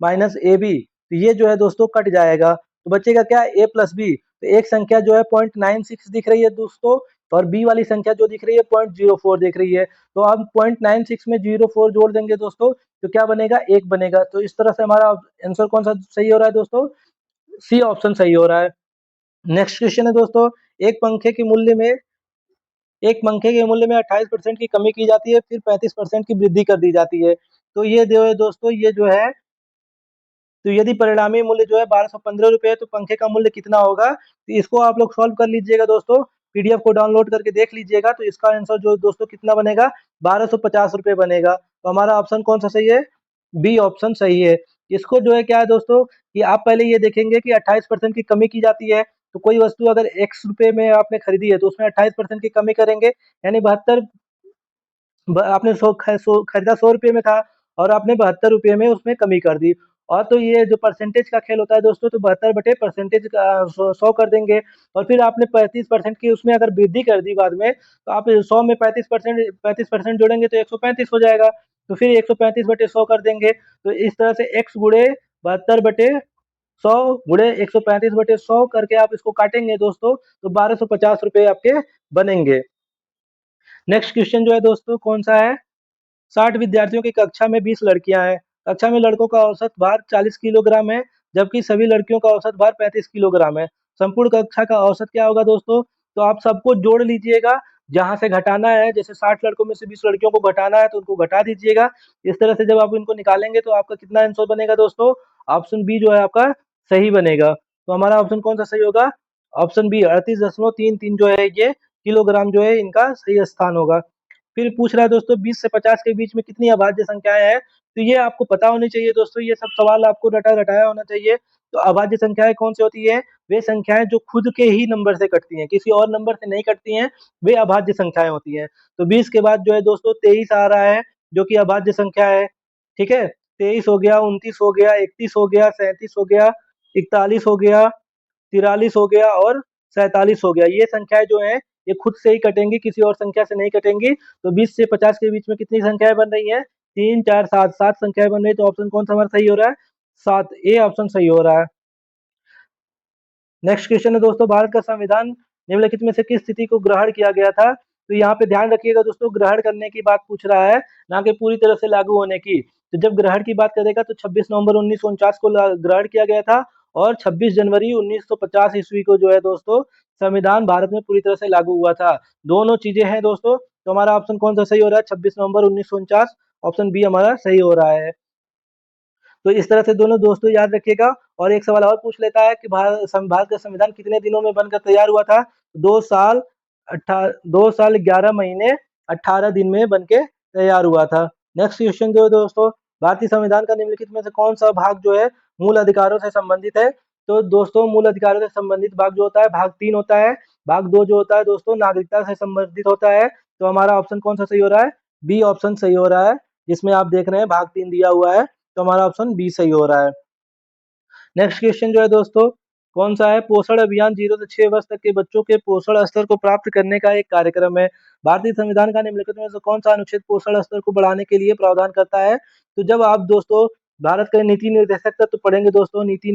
S1: माइनस ए बी। तो ये जो है दोस्तों कट जाएगा, तो बचेगा क्या, ए प्लस बी। तो एक संख्या जो है 0.96 दिख रही है दोस्तों, और बी वाली संख्या जो दिख रही है 0.04 दिख रही है। तो अब 0.96 में 0.4 जोड़ देंगे दोस्तों, तो क्या बनेगा, 1 बनेगा। तो इस तरह से हमारा आंसर कौन सा सही हो रहा है दोस्तों, सी ऑप्शन सही हो रहा है। नेक्स्ट क्वेश्चन है दोस्तों, एक पंखे के मूल्य में एक पंखे के मूल्य में 28% की कमी की जाती है, फिर 35% की वृद्धि कर दी जाती है। तो ये जो है दोस्तों, ये जो है, तो यदि परिणामी मूल्य जो है 1215 रुपए है, तो पंखे का मूल्य कितना होगा? तो इसको आप लोग सॉल्व कर लीजिएगा दोस्तों, पीडीएफ को डाउनलोड करके देख लीजिएगा, तो इसका आंसर जो दोस्तों कितना बनेगा, 1250 रुपए बनेगा। तो हमारा ऑप्शन कौन सा सही है, बी ऑप्शन सही है। इसको जो है क्या है दोस्तों, कि आप पहले ये देखेंगे कि 28% की कमी की जाती है, तो कोई वस्तु अगर एक्स रुपए में आपने खरीदी है, तो उसमें 28% की कमी करेंगे, यानी 72, आपने खरीदा 100 रुपये में था और आपने 72 रुपये में उसमें कमी कर दी। और तो ये जो परसेंटेज का खेल होता है दोस्तों, तो 72 बटे परसेंटेज का 100 कर देंगे, और फिर आपने 35% की उसमें अगर वृद्धि कर दी बाद में, तो आप 100 में 35% जोड़ेंगे तो 135 हो जाएगा। तो फिर 135 बटे 100 कर देंगे। तो इस तरह से x गुणे 72 बटे 100 गुणे 135 बटे 100 करके आप इसको काटेंगे दोस्तों, तो 1250 रुपये आपके बनेंगे। नेक्स्ट क्वेश्चन जो है दोस्तों कौन सा है, 60 विद्यार्थियों की कक्षा में 20 लड़कियां हैं। कक्षा में लड़कों का औसत भार 40 किलोग्राम है, जबकि सभी लड़कियों का औसत भार 35 किलोग्राम है। संपूर्ण कक्षा का औसत क्या होगा दोस्तों? तो आप सबको जोड़ लीजिएगा, जहां से घटाना है, जैसे 60 लड़कों में से 20 लड़कियों को घटाना है, तो उनको घटा दीजिएगा। इस तरह से जब आप इनको निकालेंगे, तो आपका कितना आंसर बनेगा दोस्तों, ऑप्शन बी जो है आपका सही बनेगा। तो हमारा ऑप्शन कौन सा सही होगा, ऑप्शन बी 38.33 जो है ये किलोग्राम जो है इनका सही स्थान होगा। फिर पूछ रहा है दोस्तों 20 से 50 के बीच में कितनी अभाज्य संख्याएं हैं, तो ये आपको पता होनी चाहिए दोस्तों, ये सब सवाल आपको रटा रटाया होना चाहिए। तो अभाज्य संख्याएं कौन सी होती है, वे संख्याएं जो खुद के ही नंबर से कटती हैं, किसी और नंबर से नहीं कटती हैं, वे अभाज्य संख्याएं होती हैं। तो 20 के बाद जो है दोस्तों 23 आ रहा है, जो कि अभाज्य संख्या है। ठीक है, 23 हो गया, 29 हो गया, 31 हो गया, 37 हो गया, 41 हो गया, 43 हो गया और 47 हो गया। ये संख्याएं जो है ये खुद से ही कटेंगी, किसी और संख्या से नहीं कटेंगी। तो 20 से 50 के बीच में कितनी संख्याएं बन रही हैं, 3 4 7 7 संख्याएं बन रही है। तो ऑप्शन कौन सा हमारा सही हो रहा है, 7 ए ऑप्शन सही हो रहा है। नेक्स्ट क्वेश्चन है दोस्तों, भारत का संविधान निम्नलिखित में से किस स्थिति को ग्रहण किया गया था? तो यहाँ पे ध्यान रखिएगा दोस्तों, ग्रहण करने की बात पूछ रहा है, ना कि पूरी तरह से लागू होने की। तो जब ग्रहण की बात करेगा, तो 26 नवंबर 1949 को ग्रहण किया गया था, और 26 जनवरी 1950 ईस्वी को जो है दोस्तों संविधान भारत में पूरी तरह से लागू हुआ था। दोनों चीजें हैं दोस्तों। तो हमारा ऑप्शन कौन सा सही हो रहा है, 26 नवंबर 1949, ऑप्शन बी हमारा सही हो रहा है। तो इस तरह से दोनों दोस्तों याद रखिएगा। और एक सवाल और पूछ लेता है कि भारत का संविधान कितने दिनों में बनकर तैयार हुआ था? 2 साल 2 साल 11 महीने 18 दिन में बनके तैयार हुआ था। नेक्स्ट क्वेश्चन जो है दोस्तों, भारतीय संविधान का निम्नलिखित में से कौन सा भाग जो है मूल अधिकारों से संबंधित है? तो दोस्तों मूल अधिकारों से संबंधित भाग जो होता है भाग 3 होता है। भाग 2 जो होता है दोस्तों नागरिकता से संबंधित होता है। तो हमारा ऑप्शन कौन सा सही हो रहा है, बी ऑप्शन सही हो रहा है, जिसमें आप देख रहे हैं भाग 3 दिया हुआ है। तो हमारा ऑप्शन बी सही हो रहा है। नेक्स्ट क्वेश्चन जो है दोस्तों कौन सा है, पोषण अभियान 0 से 6 वर्ष तक के बच्चों के पोषण स्तर को प्राप्त करने का एक कार्यक्रम है। भारतीय संविधान का निम्नलिखित में से कौन सा अनुच्छेद पोषण स्तर को बढ़ाने के लिए प्रावधान करता है? तो जब आप दोस्तों भारत का नीति निर्देशक तत्व पढ़ेंगे दोस्तों। नीति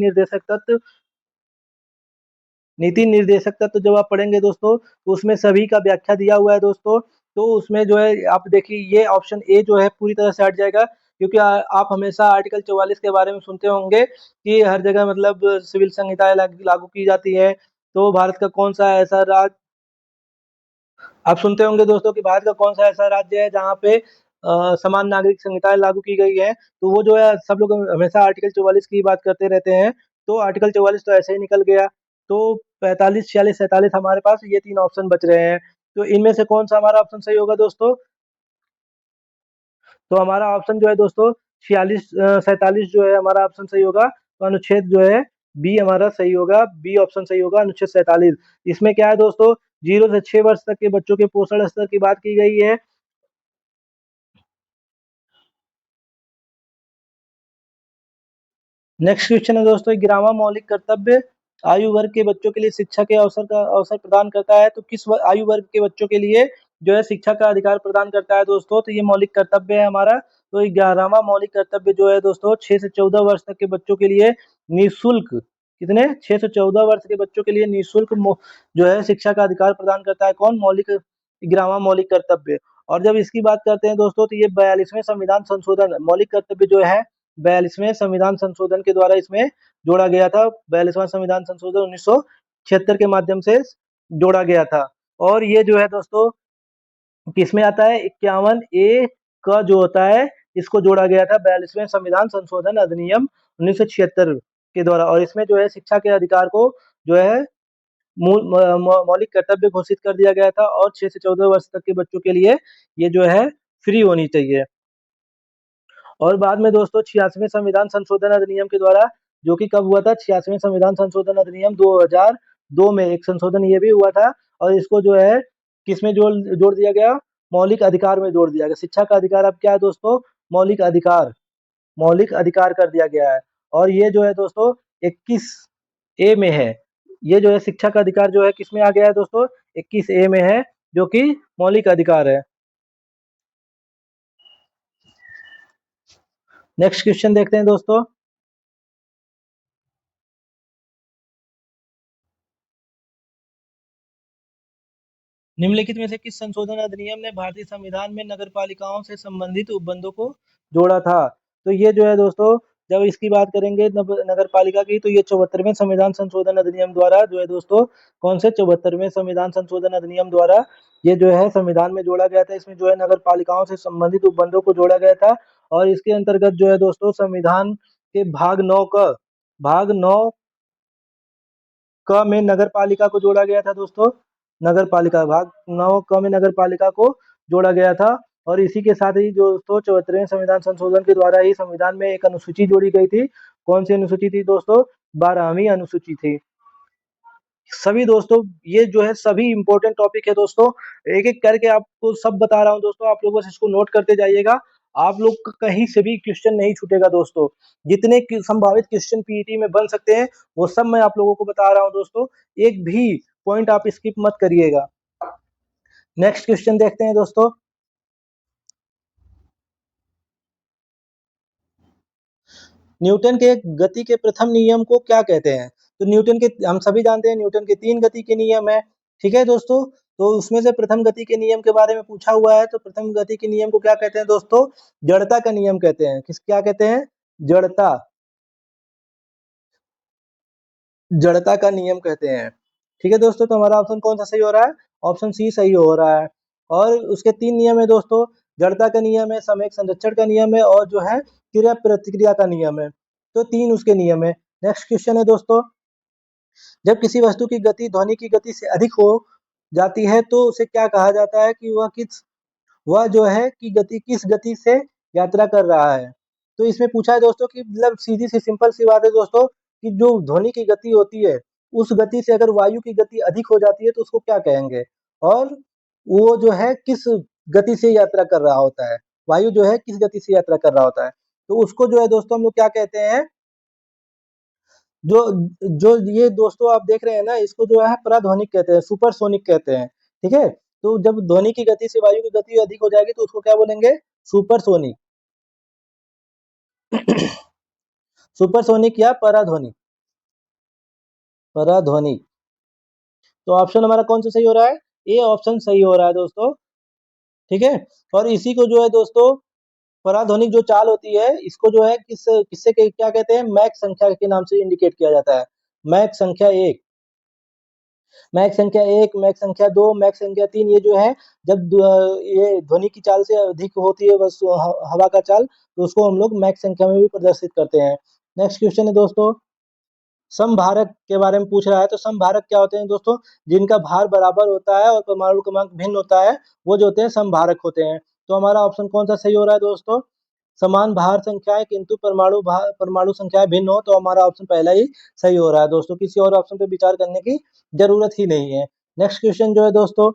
S1: निर्देशक तत्व जब आप पढ़ेंगे दोस्तों, तो उसमें सभी का व्याख्या दिया हुआ है दोस्तों। तो उसमें जो है आप देखिए, ये ऑप्शन ए जो है पूरी तरह से हट जाएगा, क्योंकि आप हमेशा आर्टिकल 44 के बारे में सुनते होंगे कि हर जगह मतलब सिविल संहिताएं लागू की जाती है। तो भारत का कौन सा ऐसा राज्य, आप सुनते होंगे दोस्तों कि भारत का कौन सा ऐसा राज्य है जहाँ पे समान नागरिक संहिताएं लागू की गई है। तो वो जो है सब लोग हमेशा आर्टिकल 44 की बात करते रहते हैं। तो आर्टिकल 44 तो ऐसे ही निकल गया। तो 45, 46, 47 हमारे पास ये तीन ऑप्शन बच रहे हैं। तो इनमें से कौन सा हमारा ऑप्शन सही होगा दोस्तों? तो हमारा ऑप्शन जो है दोस्तों 46, 47 जो है हमारा ऑप्शन सही होगा। तो अनुच्छेद जो है बी हमारा सही होगा, बी ऑप्शन सही होगा, अनुच्छेद 47। इसमें क्या है दोस्तों, 0 से 6 वर्ष तक के बच्चों के पोषण स्तर की बात की गई है। नेक्स्ट क्वेश्चन है दोस्तों, ग्रामा मौलिक कर्तव्य आयु वर्ग के बच्चों के लिए शिक्षा के अवसर प्रदान करता है। तो किस आयु वर्ग के बच्चों के लिए जो है शिक्षा का अधिकार प्रदान करता है दोस्तों? तो ये मौलिक कर्तव्य है हमारा। तो 11वां मौलिक कर्तव्य जो है दोस्तों 6 से 14 वर्ष तक के बच्चों के लिए निःशुल्क, कितने, 6 से 14 वर्ष के बच्चों के लिए निःशुल्क जो है शिक्षा का अधिकार प्रदान करता है कौन? मौलिक, 11वां मौलिक कर्तव्य। और जब इसकी बात करते हैं दोस्तों, तो ये 42वें संविधान संशोधन मौलिक कर्तव्य जो है 42वें संविधान संशोधन के द्वारा इसमें जोड़ा गया था। 42वां संविधान संशोधन 1976 के माध्यम से जोड़ा गया था। और ये जो है दोस्तों किसमें आता है? 51A का जो होता है, इसको जोड़ा गया था 42वें संविधान संशोधन अधिनियम 1976 के द्वारा। और इसमें जो है शिक्षा के अधिकार को जो है मौलिक कर्तव्य घोषित कर दिया गया था। और 6 से 14 वर्ष तक के बच्चों के लिए ये जो है फ्री होनी चाहिए। और बाद में दोस्तों 86वें संविधान संशोधन अधिनियम के द्वारा, जो कि कब हुआ था? 86वें संविधान संशोधन अधिनियम 2002 में एक संशोधन ये भी हुआ था। और इसको जो है किसमें जोड़ जोड़ दिया गया? मौलिक अधिकार में जोड़ दिया गया। शिक्षा का अधिकार अब क्या है दोस्तों? मौलिक अधिकार, मौलिक अधिकार कर दिया गया है। और ये जो है दोस्तों 21A में है। ये जो है शिक्षा का अधिकार जो है किसमें आ गया है दोस्तों? 21A में है, जो कि मौलिक अधिकार है। नेक्स्ट क्वेश्चन देखते हैं दोस्तों। निम्नलिखित में से किस संशोधन अधिनियम ने भारतीय संविधान में नगरपालिकाओं से संबंधित उपबंधों को जोड़ा था? तो ये जो है दोस्तों, जब इसकी बात करेंगे नगरपालिका की, तो ये 74वें संविधान संशोधन अधिनियम द्वारा जो है दोस्तों, कौन से 74वें संविधान संशोधन अधिनियम द्वारा ये जो है संविधान में जोड़ा गया था। इसमें जो है नगर पालिकाओं से संबंधित उपबंधों को जोड़ा गया था। और इसके अंतर्गत जो है दोस्तों संविधान के भाग 9 क में नगर पालिका को जोड़ा गया था दोस्तों। नगर पालिका भाग 9 क में नगर पालिका को जोड़ा गया था। और इसी के साथ ही दोस्तों 74वें संविधान संशोधन के द्वारा ही संविधान में एक अनुसूची जोड़ी गई थी। कौन सी अनुसूची थी दोस्तों? 12वीं अनुसूची थी। सभी दोस्तों, ये जो है सभी इंपॉर्टेंट टॉपिक है दोस्तों। एक एक करके आपको सब बता रहा हूँ दोस्तों, आप लोग बस इसको नोट करते जाइएगा। आप लोग का कहीं से भी क्वेश्चन नहीं छूटेगा दोस्तों। जितने संभावित क्वेश्चन पीईटी में बन सकते हैं वो सब मैं आप लोगों को बता रहा हूँ दोस्तों। एक भी पॉइंट आप स्किप मत करिएगा। नेक्स्ट क्वेश्चन देखते हैं दोस्तों। न्यूटन के गति के प्रथम नियम को क्या कहते हैं? तो न्यूटन के, हम सभी जानते हैं न्यूटन के 3 गति के नियम है। ठीक है दोस्तों। तो उसमें से प्रथम गति के नियम के बारे में पूछा हुआ है। तो प्रथम गति के नियम को क्या कहते हैं दोस्तों? जड़ता का नियम कहते हैं। किस, क्या कहते हैं? जड़ता, जड़ता का नियम कहते हैं। ठीक है दोस्तों। तो हमारा ऑप्शन कौन सा सही हो रहा है? ऑप्शन सी सही हो रहा है। और उसके 3 नियम है दोस्तों। जड़ता का नियम है, समय संरक्षण का नियम है, और जो है क्रिया प्रतिक्रिया का नियम है। तो 3 उसके नियम है। नेक्स्ट क्वेश्चन है दोस्तों, जब किसी वस्तु की गति ध्वनि की गति से अधिक हो जाती है तो उसे क्या कहा जाता है कि वह जो है कि गति किस गति से यात्रा कर रहा है? तो इसमें पूछा है दोस्तों कि मतलब सीधी सी सिंपल सी बात है दोस्तों, कि जो ध्वनि की गति होती है उस गति से अगर वायु की गति अधिक हो जाती है तो उसको क्या कहेंगे? और वो जो है किस गति से यात्रा कर रहा होता है? वायु जो है किस गति से यात्रा कर रहा होता है? तो उसको जो है दोस्तों हम लोग क्या कहते हैं, जो जो ये दोस्तों आप देख रहे हैं ना, इसको जो है पराध्वनिक कहते हैं, सुपरसोनिक कहते हैं। ठीक है। तो जब ध्वनि की गति से वायु की गति अधिक हो जाएगी तो उसको क्या बोलेंगे? सुपरसोनिक। सुपरसोनिक या पराध्वनिक? पराध्वनिक। तो ऑप्शन हमारा कौन सा सही हो रहा है? ए ऑप्शन सही हो रहा है दोस्तों। ठीक है, और इसी को जो है दोस्तों, पराध्वनिक जो चाल होती है, इसको जो है किससे क्या कहते हैं? मैक संख्या के नाम से इंडिकेट किया जाता है। मैक संख्या 1, मैक संख्या 1, मैक संख्या 2, मैक संख्या 3, ये जो है जब ये ध्वनि की चाल से अधिक होती है बस हवा का चाल, तो उसको हम लोग मैक संख्या में भी प्रदर्शित करते हैं। नेक्स्ट क्वेश्चन है दोस्तों, समभारक के बारे में पूछ रहा है। तो समभारक क्या होते हैं दोस्तों? जिनका भार बराबर होता है और परमाणु क्रमांक भिन्न होता है, वो जो होते हैं समभारक होते हैं। तो हमारा ऑप्शन कौन सा सही हो रहा है दोस्तों? समान भार संख्याएं किंतु परमाणु संख्याएं भिन्न हो, तो हमारा ऑप्शन पहला ही सही हो रहा है दोस्तों। किसी और ऑप्शन पे विचार करने की जरूरत ही नहीं है। नेक्स्ट क्वेश्चन जो है दोस्तों,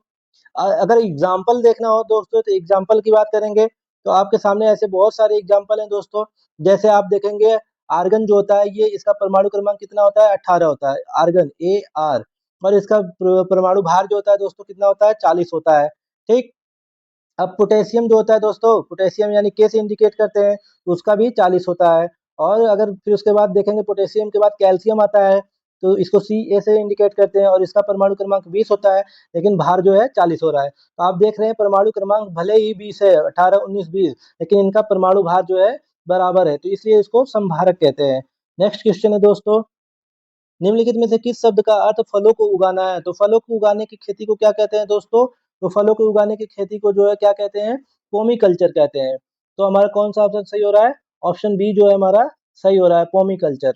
S1: अगर एग्जाम्पल देखना हो दोस्तों, तो एग्जाम्पल की बात करेंगे तो आपके सामने ऐसे बहुत सारे एग्जाम्पल हैं दोस्तों। जैसे आप देखेंगे, आर्गन जो होता है, ये इसका परमाणु क्रमांक कितना होता है? 18 होता है, आर्गन AR। और इसका परमाणु भार जो होता है दोस्तों कितना होता है? 40 होता है। ठीक। अब पोटेशियम जो होता है दोस्तों, पोटेशियम यानी के से इंडिकेट करते हैं, तो उसका भी 40 होता है। और अगर फिर उसके बाद देखेंगे, पोटेशियम के बाद कैल्शियम आता है, तो इसको Ca से इंडिकेट करते हैं और इसका परमाणु क्रमांक 20 होता है, लेकिन भार जो है 40 हो रहा है। तो आप देख रहे हैं परमाणु क्रमांक भले ही 20 है, 18, 19, 20, लेकिन इनका परमाणु भार जो है बराबर है, तो इसलिए इसको समभारक कहते हैं। नेक्स्ट क्वेश्चन है दोस्तों, निम्नलिखित में से किस शब्द का अर्थ फलों को उगाना है? तो फलों को उगाने की खेती को क्या कहते हैं दोस्तों? तो फलों को उगाने की खेती को जो है क्या कहते हैं? पोमीकल्चर कहते हैं। तो हमारा कौन सा ऑप्शन सही हो रहा है? ऑप्शन बी जो है हमारा सही हो रहा है, पोमीकल्चर।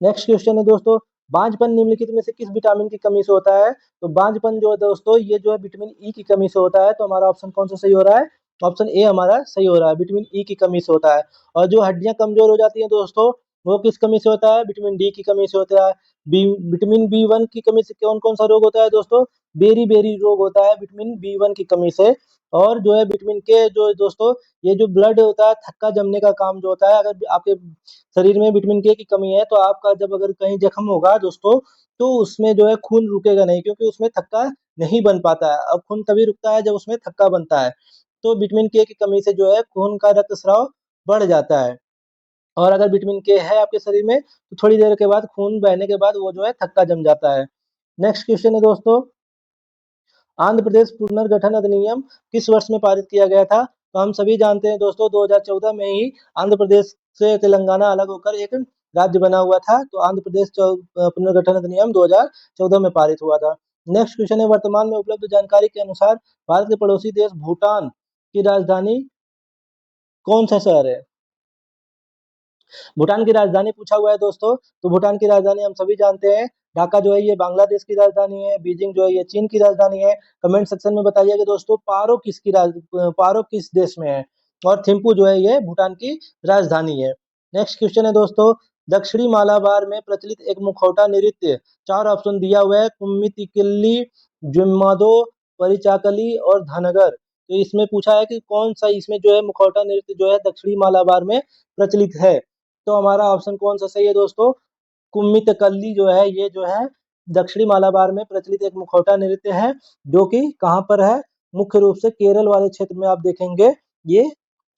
S1: नेक्स्ट क्वेश्चन है दोस्तों, बांझपन निम्नलिखित में से किस विटामिन की कमी से होता है? तो बांझपन जो है दोस्तों, ये जो है विटामिन ई की कमी से होता है। तो हमारा ऑप्शन कौन सा सही हो रहा है? ऑप्शन ए हमारा सही हो रहा है, विटामिन ई की कमी से होता है। और जो हड्डियां कमजोर हो जाती हैं दोस्तों, वो किस कमी से होता है? विटामिन डी की कमी से होता है। विटामिन B1 की कमी से कौन कौन सा रोग होता है दोस्तों? बेरी बेरी रोग होता है विटामिन B1 की कमी से। और जो है विटामिन के जो है दोस्तों, ये जो ब्लड होता है, थक्का जमने का काम जो होता है, अगर आपके शरीर में विटामिन के की कमी है, तो आपका जब अगर कहीं जख्म होगा दोस्तों, तो उसमें जो है खून रुकेगा नहीं, क्योंकि उसमें थक्का नहीं बन पाता है। अब खून तभी रुकता है जब उसमें थक्का बनता है। तो विटामिन के की कमी से जो है खून का रक्तस्राव बढ़ जाता है। और अगर विटामिन के है आपके शरीर में, तो थोड़ी देर के बाद खून बहने के बाद वो जो है थक्का जम जाता है। नेक्स्ट क्वेश्चन है दोस्तों, आंध्र प्रदेश पुनर्गठन अधिनियम किस वर्ष में पारित किया गया था? तो हम सभी जानते हैं दोस्तों, 2014 में ही आंध्र प्रदेश से तेलंगाना अलग होकर एक राज्य बना हुआ था। तो आंध्र प्रदेश पुनर्गठन अधिनियम 2014 में पारित हुआ था। नेक्स्ट क्वेश्चन है, वर्तमान में उपलब्ध जानकारी के अनुसार भारत के पड़ोसी देश भूटान की राजधानी कौन सा शहर है? भूटान की राजधानी पूछा हुआ है दोस्तों। तो भूटान की राजधानी हम सभी जानते हैं, ढाका जो है ये बांग्लादेश की राजधानी है, बीजिंग जो है ये चीन की राजधानी है। कमेंट सेक्शन में बताइए कि दोस्तों पारो किस देश में है, और थिम्पू जो है ये भूटान की राजधानी है। नेक्स्ट क्वेश्चन है दोस्तों, दक्षिणी मालाबार में प्रचलित एक मुखौटा नृत्य, चार ऑप्शन दिया हुआ है, कुम्मितिकिल्ली, जुम्मादो, परिचाकली और धनगर। तो इसमें पूछा है कि कौन सा इसमें जो है मुखौटा नृत्य जो है दक्षिणी मालाबार में प्रचलित है? तो हमारा ऑप्शन कौन सा सही है दोस्तों? कुम्मितकल्ली जो है, ये जो है दक्षिणी मालाबार में प्रचलित एक मुखौटा नृत्य है, जो कि कहाँ पर है? मुख्य रूप से केरल वाले क्षेत्र में आप देखेंगे ये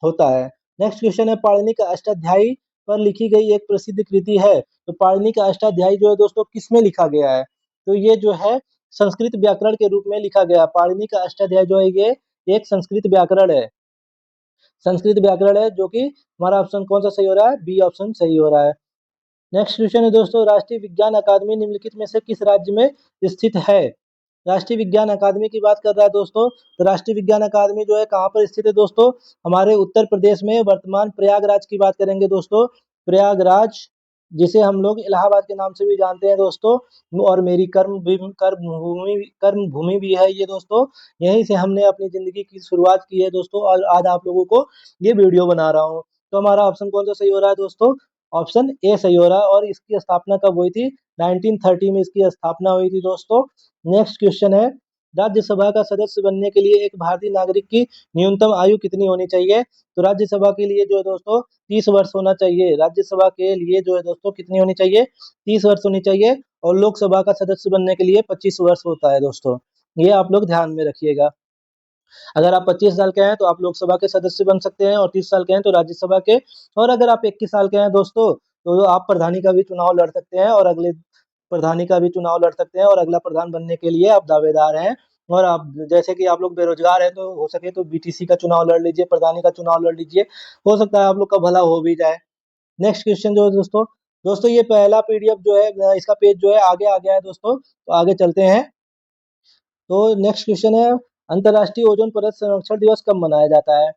S1: होता है। नेक्स्ट क्वेश्चन है, पाणिनि का अष्टाध्यायी पर लिखी गई एक प्रसिद्ध कृति है। तो पाणिनि का अष्टाध्यायी जो है दोस्तों किसमें लिखा गया है? तो ये जो है संस्कृत व्याकरण के रूप में लिखा गया। पाणिनि का अष्टाध्यायी जो है ये एक संस्कृत व्याकरण है, संस्कृत व्याकरण है, जो कि हमारा ऑप्शन कौन सा सही हो रहा है? बी ऑप्शन सही हो रहा है। नेक्स्ट क्वेश्चन है दोस्तों, राष्ट्रीय विज्ञान अकादमी निम्नलिखित में से किस राज्य में स्थित है? राष्ट्रीय विज्ञान अकादमी की बात कर रहा है दोस्तों। तो राष्ट्रीय विज्ञान अकादमी जो है कहाँ पर स्थित है दोस्तों? हमारे उत्तर प्रदेश में, वर्तमान प्रयागराज की बात करेंगे दोस्तों, प्रयागराज, जिसे हम लोग इलाहाबाद के नाम से भी जानते हैं दोस्तों। और मेरी कर्म भूमि भी है ये दोस्तों। यहीं से हमने अपनी जिंदगी की शुरुआत की है दोस्तों, और आज आप लोगों को ये वीडियो बना रहा हूँ। तो हमारा ऑप्शन कौन सा सही हो रहा है दोस्तों? ऑप्शन ए सही हो रहा है। और इसकी स्थापना कब हुई थी? 1930 में इसकी स्थापना हुई थी दोस्तों। नेक्स्ट क्वेश्चन है, राज्यसभा का सदस्य बनने के लिए एक भारतीय नागरिक की न्यूनतम आयु कितनी होनी चाहिए? तो राज्यसभा के लिए जो है दोस्तों 30 वर्ष होना चाहिए। राज्यसभा के लिए जो है दोस्तों कितनी होनी चाहिए? 30 वर्ष होनी चाहिए। और लोकसभा का सदस्य बनने के लिए 25 वर्ष होता है दोस्तों, ये आप लोग ध्यान में रखिएगा। अगर आप 25 साल के हैं तो आप लोकसभा के सदस्य बन सकते हैं और 30 साल के हैं तो राज्यसभा के, और अगर आप 21 साल के हैं दोस्तों तो आप प्रधानी का भी चुनाव लड़ सकते हैं और अगले प्रधानी का भी चुनाव लड़ सकते हैं और अगला प्रधान बनने के लिए आप दावेदार हैं। और आप जैसे कि आप लोग बेरोजगार हैं तो हो सके तो बीटीसी का चुनाव लड़ लीजिए, प्रधानी का चुनाव लड़ लीजिए, हो सकता है आप लोग का भला हो भी जाए। नेक्स्ट क्वेश्चन जो है दोस्तों, ये पहला पीडीएफ जो है इसका पेज जो है आगे आ गया है दोस्तों, तो आगे चलते हैं। तो नेक्स्ट क्वेश्चन है, अंतर्राष्ट्रीय ओजोन परत संरक्षण दिवस कब मनाया जाता है?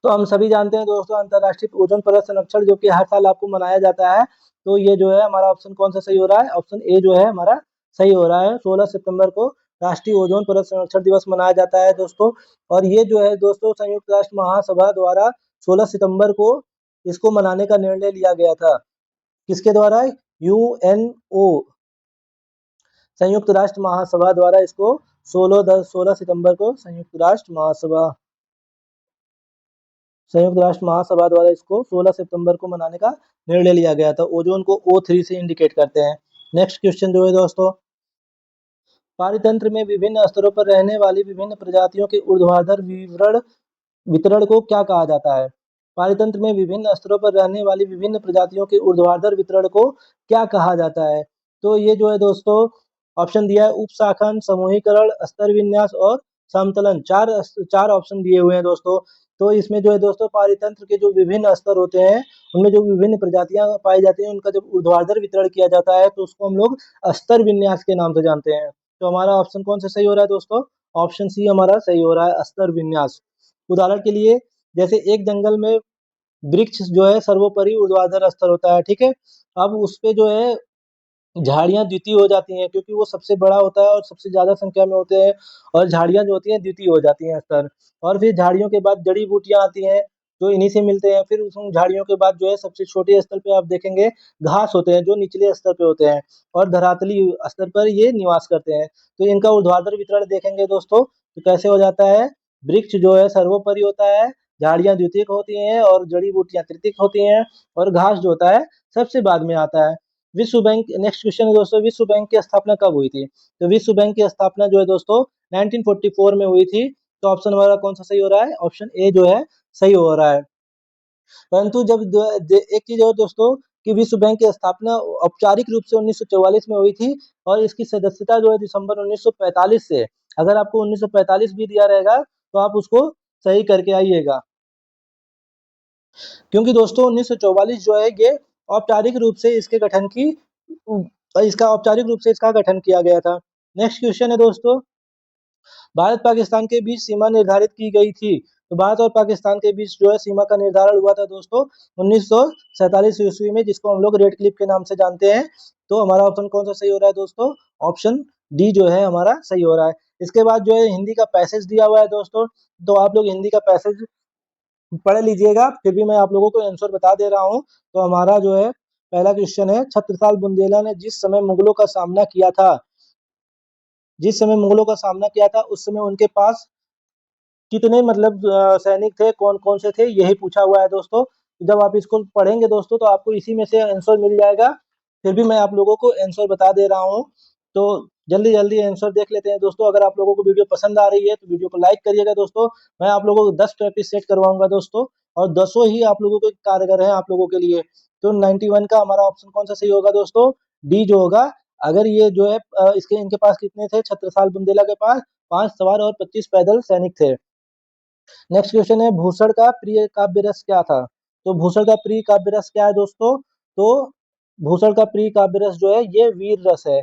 S1: तो हम सभी जानते हैं दोस्तों अंतर्राष्ट्रीय ओजोन परत संरक्षण जो कि हर साल आपको मनाया जाता है। तो ये जो है हमारा ऑप्शन कौन सा सही हो रहा है? ऑप्शन ए जो है हमारा सही हो रहा है। 16 सितंबर को राष्ट्रीय ओजोन परत संरक्षण दिवस मनाया जाता है दोस्तों। और ये जो है दोस्तों संयुक्त राष्ट्र महासभा द्वारा 16 सितंबर को इसको मनाने का निर्णय लिया गया था। किसके द्वारा? यूएनओ, संयुक्त राष्ट्र महासभा द्वारा इसको 16 सितंबर को संयुक्त राष्ट्र महासभा द्वारा इसको 16 सितंबर को मनाने का निर्णय लिया गया था। ओजोन को O3 से इंडिकेट करते हैं। नेक्स्ट क्वेश्चन जो है दोस्तों, पारितंत्र में विभिन्न स्तरों पर रहने वाली विभिन्न प्रजातियों के ऊर्ध्वाधर वितरण को क्या कहा जाता है? पारितंत्र में विभिन्न स्तरों पर रहने वाली विभिन्न प्रजातियों के ऊर्ध्वाधर वितरण को क्या कहा जाता है? तो ये जो है दोस्तों ऑप्शन दिया है उपशाखन, समूहीकरण, स्तर विन्यास और समतलन। चार ऑप्शन दिए हुए हैं दोस्तों। तो इसमें जो है दोस्तों पारितंत्र के जो विभिन्न स्तर होते हैं उनमें जो विभिन्न प्रजातियां पाई जाती हैं उनका जब ऊर्ध्वाधर वितरण किया जाता है तो उसको हम लोग स्तर विन्यास के नाम से जानते हैं। तो हमारा ऑप्शन कौन सा सही हो रहा है दोस्तों? ऑप्शन सी हमारा सही हो रहा है, स्तर विन्यास। उदाहरण के लिए जैसे एक जंगल में वृक्ष जो है सर्वोपरि ऊर्ध्वाधर स्तर होता है, ठीक है। अब उस पे जो है झाड़ियां द्वितीय हो जाती हैं क्योंकि वो सबसे बड़ा होता है और सबसे ज्यादा संख्या में होते हैं, और झाड़ियां जो होती हैं द्वितीय हो जाती हैं स्तर। और फिर झाड़ियों के बाद जड़ी बूटियां आती हैं जो इन्हीं से मिलते हैं। फिर उन झाड़ियों के बाद जो है सबसे छोटे स्तर पे आप देखेंगे घास होते हैं जो निचले स्तर पे होते हैं, और धरातली स्तर पर ये निवास करते हैं। तो इनका ऊर्ध्वाधर वितरण देखेंगे दोस्तों तो कैसे हो जाता है, वृक्ष जो है सर्वोपरि होता है, झाड़ियां द्वितीयक होती हैं और जड़ी बूटियां तृतीयक होती हैं, और घास जो होता है सबसे बाद में आता है। विश्व बैंक, नेक्स्ट क्वेश्चन है दोस्तों, विश्व बैंक की स्थापना कब हुई थी? तो विश्व बैंक की स्थापना जो है दोस्तों 1944 में हुई थी। तो ऑप्शन हमारा कौन सा सही हो रहा है? ऑप्शन ए जो है सही हो रहा है। परंतु एक चीज और दोस्तों कि विश्व बैंक की स्थापना औपचारिक रूप से 1944 में हुई थी, और इसकी सदस्यता जो है दिसंबर 1945 से। अगर आपको 1945 भी दिया रहेगा तो आप उसको सही करके आइएगा, क्योंकि दोस्तों 1944 जो है ये औपचारिक रूप से इसका औपचारिक रूप से इसका गठन किया गया था। नेक्स्ट क्वेश्चन है दोस्तों, भारत पाकिस्तान के बीच सीमा निर्धारित की गई थी। तो भारत और पाकिस्तान के बीच जो है सीमा का निर्धारण हुआ था दोस्तों 1947 ईस्वी में, जिसको हम लोग रेड क्लिफ के नाम से जानते हैं। तो हमारा ऑप्शन कौन सा सही हो रहा है दोस्तों? ऑप्शन डी जो है हमारा सही हो रहा है। इसके बाद जो है हिंदी का पैसेज दिया हुआ है दोस्तों, तो आप लोग हिंदी का पैसेज पढ़ लीजिएगा, फिर भी मैं आप लोगों को आंसर बता दे रहा हूँ। तो हमारा जो है पहला क्वेश्चन है, छत्रसाल बुंदेला ने जिस समय मुगलों का सामना किया था उस समय उनके पास कितने मतलब सैनिक थे, कौन कौन से थे, यही पूछा हुआ है दोस्तों। जब आप इसको पढ़ेंगे दोस्तों तो आपको इसी में से आंसर मिल जाएगा, फिर भी मैं आप लोगों को आंसर बता दे रहा हूँ। तो जल्दी जल्दी आंसर देख लेते हैं दोस्तों। अगर आप लोगों को वीडियो पसंद आ रही है तो वीडियो को लाइक करिएगा दोस्तों। मैं आप लोगों को 10 प्रैक्टिस सेट करवाऊंगा दोस्तों, और 10 ही आप लोगों को कारगर है आप लोगों के लिए। तो 91 का हमारा ऑप्शन कौन सा सही होगा दोस्तों? डी जो होगा। अगर ये जो है इनके पास कितने थे छत्रसाल बुंदेला के पास? 5 सवार और 25 पैदल सैनिक थे। नेक्स्ट क्वेश्चन है, भूषण का प्रिय काव्य रस क्या था? तो भूषण का प्रिय काव्य रस क्या है दोस्तों? तो भूषण का प्रिय काव्य रस जो है ये वीर रस है।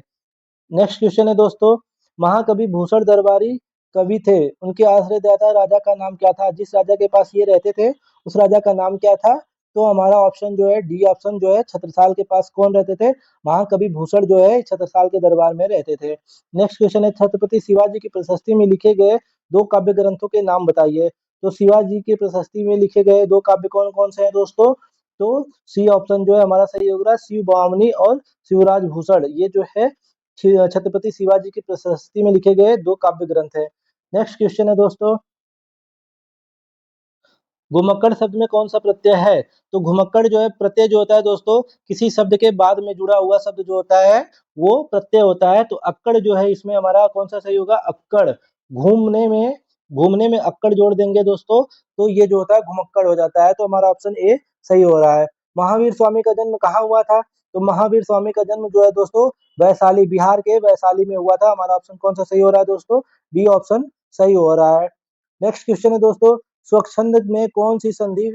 S1: नेक्स्ट क्वेश्चन है दोस्तों, महाकवि भूषण दरबारी कवि थे, उनके आश्रयदाता राजा का नाम क्या था? जिस राजा के पास ये रहते थे उस राजा का नाम क्या था? तो हमारा ऑप्शन जो है डी ऑप्शन जो है, छत्रसाल के पास कौन रहते थे? महाकवि भूषण जो है छत्रसाल के दरबार में रहते थे। नेक्स्ट क्वेश्चन है, छत्रपति शिवाजी की प्रशस्ति में लिखे गए 2 काव्य ग्रंथों के नाम बताइए। तो शिवाजी की प्रशस्ति में लिखे गए 2 काव्य कौन कौन से हैं दोस्तों? तो सी ऑप्शन जो है हमारा सही होगा, शिव बामनी और शिवराज भूषण, ये जो है छत्रपति शिवाजी की प्रशस्ति में लिखे गए 2 काव्य ग्रंथ है। नेक्स्ट क्वेश्चन है दोस्तों, घुमक्कड़ शब्द में कौन सा प्रत्यय है? तो घुमक्कड़ जो है प्रत्यय जो होता है दोस्तों, किसी शब्द के बाद में जुड़ा हुआ शब्द जो होता है वो प्रत्यय होता है। तो अक्कड़ जो है इसमें हमारा कौन सा सही होगा? अक्कड़। घूमने में घूमने में अक्कड़ जोड़ देंगे दोस्तों तो ये जो होता है घुमक्कड़ हो जाता है, तो हमारा ऑप्शन ए सही हो रहा है। महावीर स्वामी का जन्म कहाँ हुआ था? तो महावीर स्वामी का जन्म जो है दोस्तों वैशाली, बिहार के वैशाली में हुआ था। हमारा ऑप्शन कौन सा सही हो रहा है दोस्तों? बी ऑप्शन सही हो रहा है। नेक्स्ट क्वेश्चन है दोस्तों, स्वच्छंद में कौन सी संधि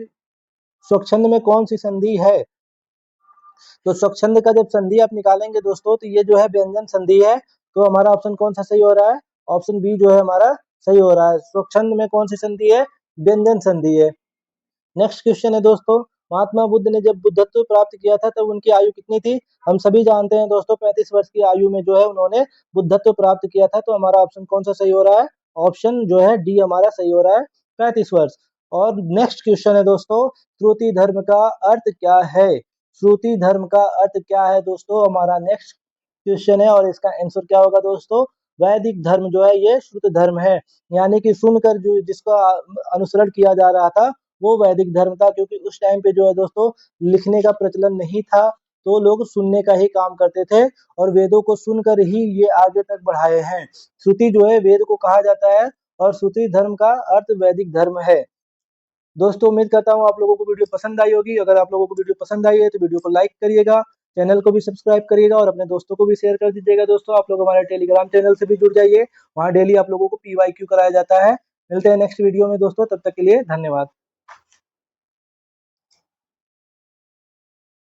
S1: स्वच्छंद में कौन सी संधि है? तो स्वच्छंद का जब संधि आप निकालेंगे दोस्तों तो ये जो है व्यंजन संधि है। तो हमारा ऑप्शन कौन सा सही हो रहा है? ऑप्शन बी जो है हमारा सही हो रहा है। स्वच्छंद में कौन सी संधि है? व्यंजन संधि है। नेक्स्ट क्वेश्चन है दोस्तों, महात्मा बुद्ध ने जब बुद्धत्व प्राप्त किया था तब उनकी आयु कितनी थी? हम सभी जानते हैं दोस्तों 35 वर्ष की आयु में जो है उन्होंने बुद्धत्व प्राप्त किया था। तो हमारा ऑप्शन कौन सा सही हो रहा है? ऑप्शन जो है डी हमारा सही हो रहा है, 35 वर्ष। और नेक्स्ट क्वेश्चन है दोस्तों, श्रुति धर्म का अर्थ क्या है? श्रुति धर्म का अर्थ क्या है दोस्तों? हमारा नेक्स्ट क्वेश्चन है और इसका आंसर क्या होगा दोस्तों? वैदिक धर्म जो है ये श्रुत धर्म है, यानी कि सुनकर जो जिसका अनुसरण किया जा रहा था वो वैदिक धर्म था, क्योंकि उस टाइम पे जो है दोस्तों लिखने का प्रचलन नहीं था, तो लोग सुनने का ही काम करते थे और वेदों को सुनकर ही ये आगे तक बढ़ाए हैं। श्रुति जो है वेद को कहा जाता है और श्रुति धर्म का अर्थ वैदिक धर्म है। दोस्तों उम्मीद करता हूँ आप लोगों को वीडियो पसंद आई होगी। अगर आप लोगों को वीडियो पसंद आई है तो वीडियो को लाइक करिएगा, चैनल को भी सब्सक्राइब करिएगा और अपने दोस्तों को भी शेयर कर दीजिएगा। दोस्तों आप लोग हमारे टेलीग्राम चैनल से भी जुड़ जाइए, वहाँ डेली आप लोगों को PYQ कराया जाता है। मिलते हैं नेक्स्ट वीडियो में दोस्तों, तब तक के लिए धन्यवाद।